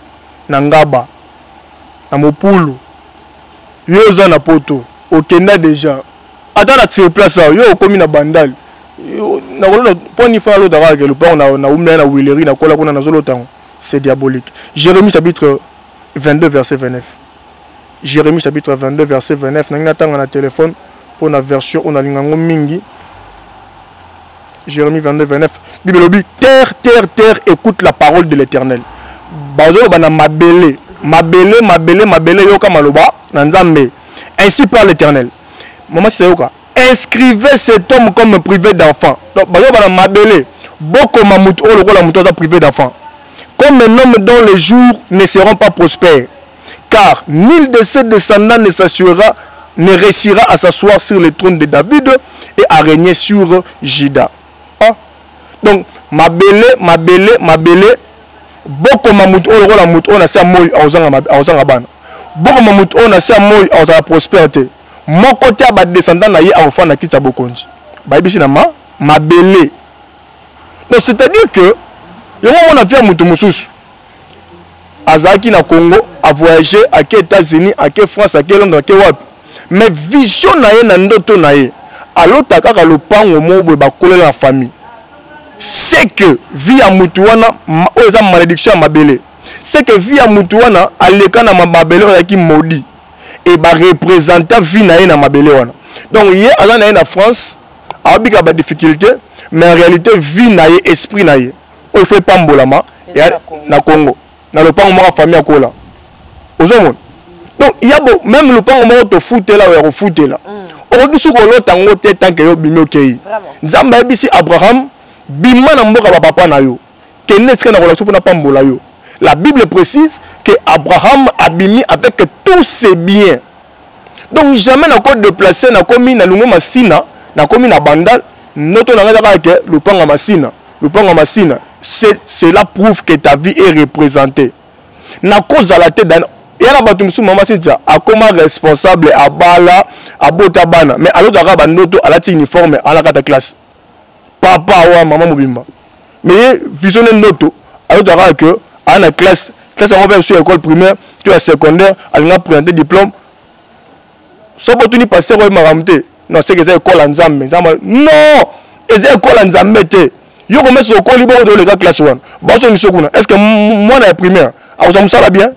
na Ngaba, na Mopulu. Yo za na poto, au Kenya déjà. Attends la sur place yo komi na bandal. Na kolona poni fa l'autre que le pont na umna na Willery na kola kuna na zolotango. C'est diabolique. Jérémie chapitre 22 verset 29. Jérémie chapitre 22 verset 29. N'a pas un téléphone pour la version on a l'ingango mingi. Jérémie 22 29. Bible dit terre écoute la parole de l'Éternel. Bazo bana mabele yoka maloba na Nzambe. Ainsi parle l'Éternel. Maman c'est yoka. Inscrivez cet homme comme privé d'enfant. Donc bazo bana mabele beaucoup mamouto le rôle mamouto privé d'enfants. Comme un homme dont les jours ne seront pas prospères, car nul de ses descendants ne réussira à s'asseoir sur le trône de David et à régner sur Juda. Ah. Donc, ma belle, beaucoup mamouto le rôle mamouto on a ça moi à bana. Beaucoup mamouto on a ça moi à la prospérité. Mon côté à descendant na ye enfant na kitsa bokonji. Ba bishi na ma belle. Donc c'est-à-dire que on a fait mutu mususu. Azaki na Congo a voyagé à États-Unis, à France, à Londres, à wapi. Mais vision na ye na ndoto na ye. Alors takaka le pango mo ba kolela la famille. C'est que vie à mutu wana o za malédiction ma belle. C'est que vie à mutu wana aleka na ma belle qui maudit. Et bah représentant vie na ye na ma belle wana. Donc hier à na France a bika ba difficulté mais en réalité vie na ye esprit na ye o fait pambolama et na Congo na le pango ma famille akola ozomon. Donc il y a beau même le pango ma to foot là ou foot là o ki suko lo tango te tant que yo bino kei nzamba bisi Abraham bima na mboka ba papa na yo keneske na relation na pambola yo. La Bible précise que Abraham a bimi avec tous ses biens. Donc jamais n'a pas déplacé na komi na lungo masina na komi na bandal noto na ngaka ke lupanga masina cela prouve que ta vie est représentée na cause à la tête d'un yana batu musu mama sita akoma responsable abala abota bana mais alors daka bandoto alati uniforme ala kata classe papa wa mama mobimba mais visionner noto alors daka que à la classe on va sur l'école primaire tu as secondaire elle a présenté diplôme so botuni passer au maramte non c'est que c'est école en Zambie non et c'est école en Zambie yo comme sur école libre de la classe 1 baso misokuna est-ce que moi na primaire a ça musala bien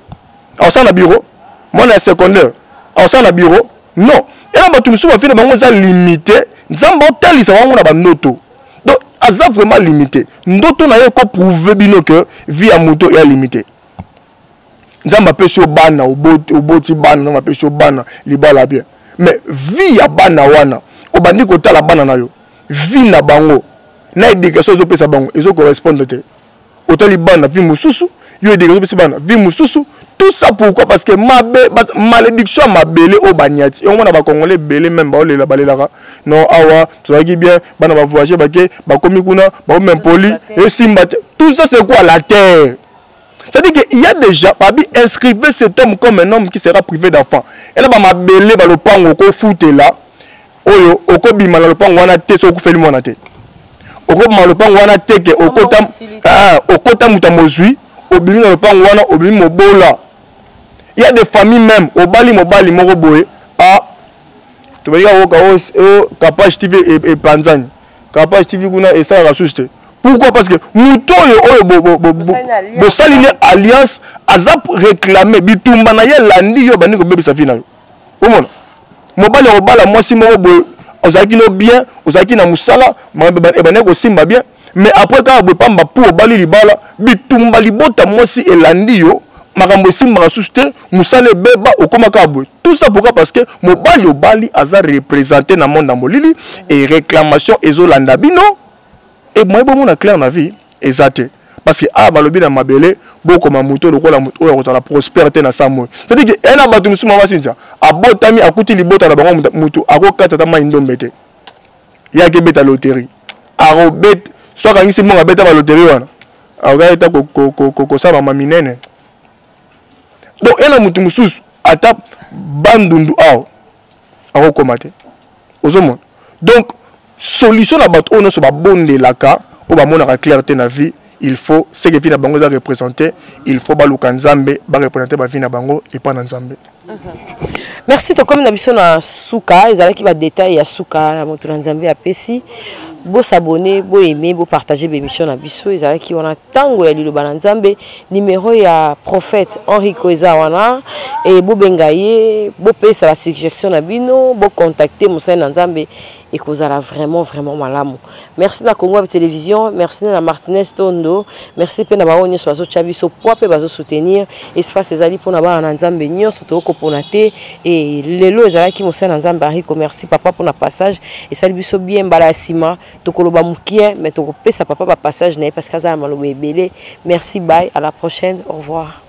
a ça na bureau moi na secondaire a ça na bureau non et là batu miso ba fina bango za limité nzamba otalisa wango na banoto donc aza vraiment limité ndoto na ye ko prouver bino que vie à moto est limitée nzamba pesho bana oboti bana na pesho bana libala bien mais vie ya bana wana obandi ko tala bana na yo vie na bango na éducation zo pesa bango ezo correspondre te otali bana vie mususu yo éducation pesa bana vie mususu tout ça pourquoi parce que malédiction mabele au banyati on a ba congolais belé même ba olela balela non awa tozaki bien bana ba voyager baké ba komi kuna ba même poli et simba tout ça c'est quoi la terre. C'est-à-dire qu'il y a déjà, Babi, inscrivez cet homme comme un homme qui sera privé d'enfants. Et là, ma belle, le pan au foot là. Oyo, oko bima le pan wana te so ko feli mona te. Oko bima le pan wana te ke okota mutamozui, obimi le pan wana obimi mobola. Il y a des familles même, obali moko boye. Ah, tu vas dire o Kapage TV et Panzani. Kapage TV kuna et ça rasuste. Pourquoi? Parce que nous saline alliance azap réclamer bitumba na ye landi yo bani ko bebisa fina yo. Omona. Mobali obala mwasi moko boye ozaki no bien, ozaki na musala, ebane ko simba bien, mais après ka bo pamba pour obali libala bitumba libota mwasi elandi yo, makambo simba suste musala beba okoma ka boye. Tout ça pourquoi? Parce que mobali obali aza représenter na monde na molili et réclamation ezolanda bino. Et moi, je suis clair dans la vie, exact. Parce que, balobi na mabele, beaucoup de moto, la prospérité dans sa mot. C'est-à-dire que, un abatou, nous a botami, a coûté les bottes à la banque, moto, a rokata, ta main indombete. Il y a que bête loterie. A robet, soit quand il s'est mon à bête à la loterie, a regardé ko sa ma minene. Donc, un abatou, a tap, bandundu, a rokomate. Aux hommes. Donc, solution à battre on soit bon de la cas ou ba mona clarté na vie il faut ce que vina bango za représenter il faut ba lukanzambe ba représenter ba vina bango et pas na nzambe. Merci to comme na biso na suka ezala ki ba détail ya suka na moto na nzambe ya pesi bo s'abonner bo aimer bo partager l'émission na biso ezala ki wana tango ya liloba na nzambe numéro ya prophète Henri Koza wana et bo bengaye bo pesa la suggestion na bino bo contacter Moussa na nzambe et kozala vraiment malamu. Merci na Congo Télévision, merci na Martinez Tondo, merci pe na ba onyo bazo chabiso po pe bazo soutenir espace ezali pona ba na nzambe nyonso to ko ponate et lelo ezala ki Moussa na nzambe Henri merci papa pour na passage et salut biso bien bala sima tokoloba mukie mais tokopesa papa ba passage na parce que ça maloba ebele. Merci, bye, à la prochaine, au revoir.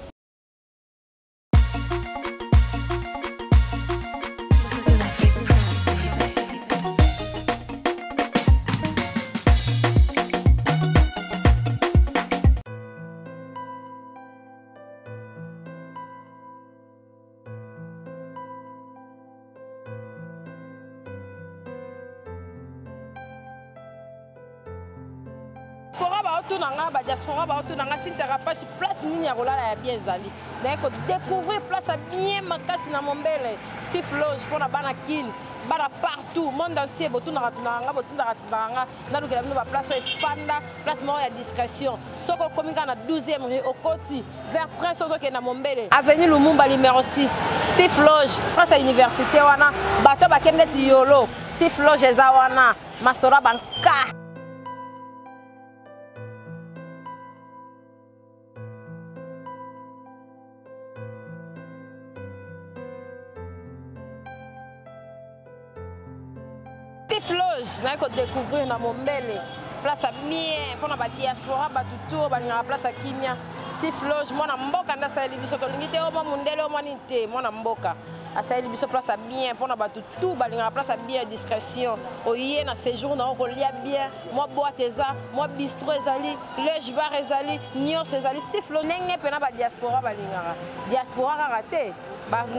Diaspora ba auto nanga sinta rapache place nini ya kolala ya bien zali na ko découvrir place bien makasi na Mombele Steve Loge pour na bana kin bana partout monde entier botuna nga botinda nga na lukela bino ba place efanda place mort ya discrétion soko komika na 12e rue Okoti vers Prince Ozoke na Mombele avenue Lumumba numéro 6 Steve Loge place à université wana bato bakende ti yolo Steve Loge eza wana masora banka. Loge, na ko découvrir na Mombele place bien pour na ba diaspora ba tuto ba na place kimia Steve Loge mona mboka nda sa libiso to lingite o mundele o manite mona mboka asa libiso place bien pour na ba tuto ba na place bien discrétion oye na séjour na ko lia bien moi boîte eza moi bistrot ezali loge bar ezali nyos ezali Steve Loge nenge pe na ba diaspora ba lingara diaspora raté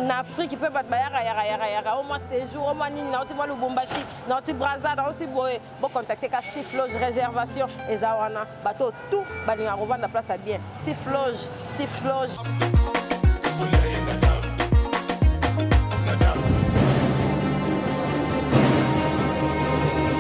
na Afrique peut pas yaka au moins séjour au moins nini na oti moi Lubumbashi na oti Brazza na oti boye bo contacter ka Steve Loge réservation ezawana bato tout balinga kovanda place bien Steve Loge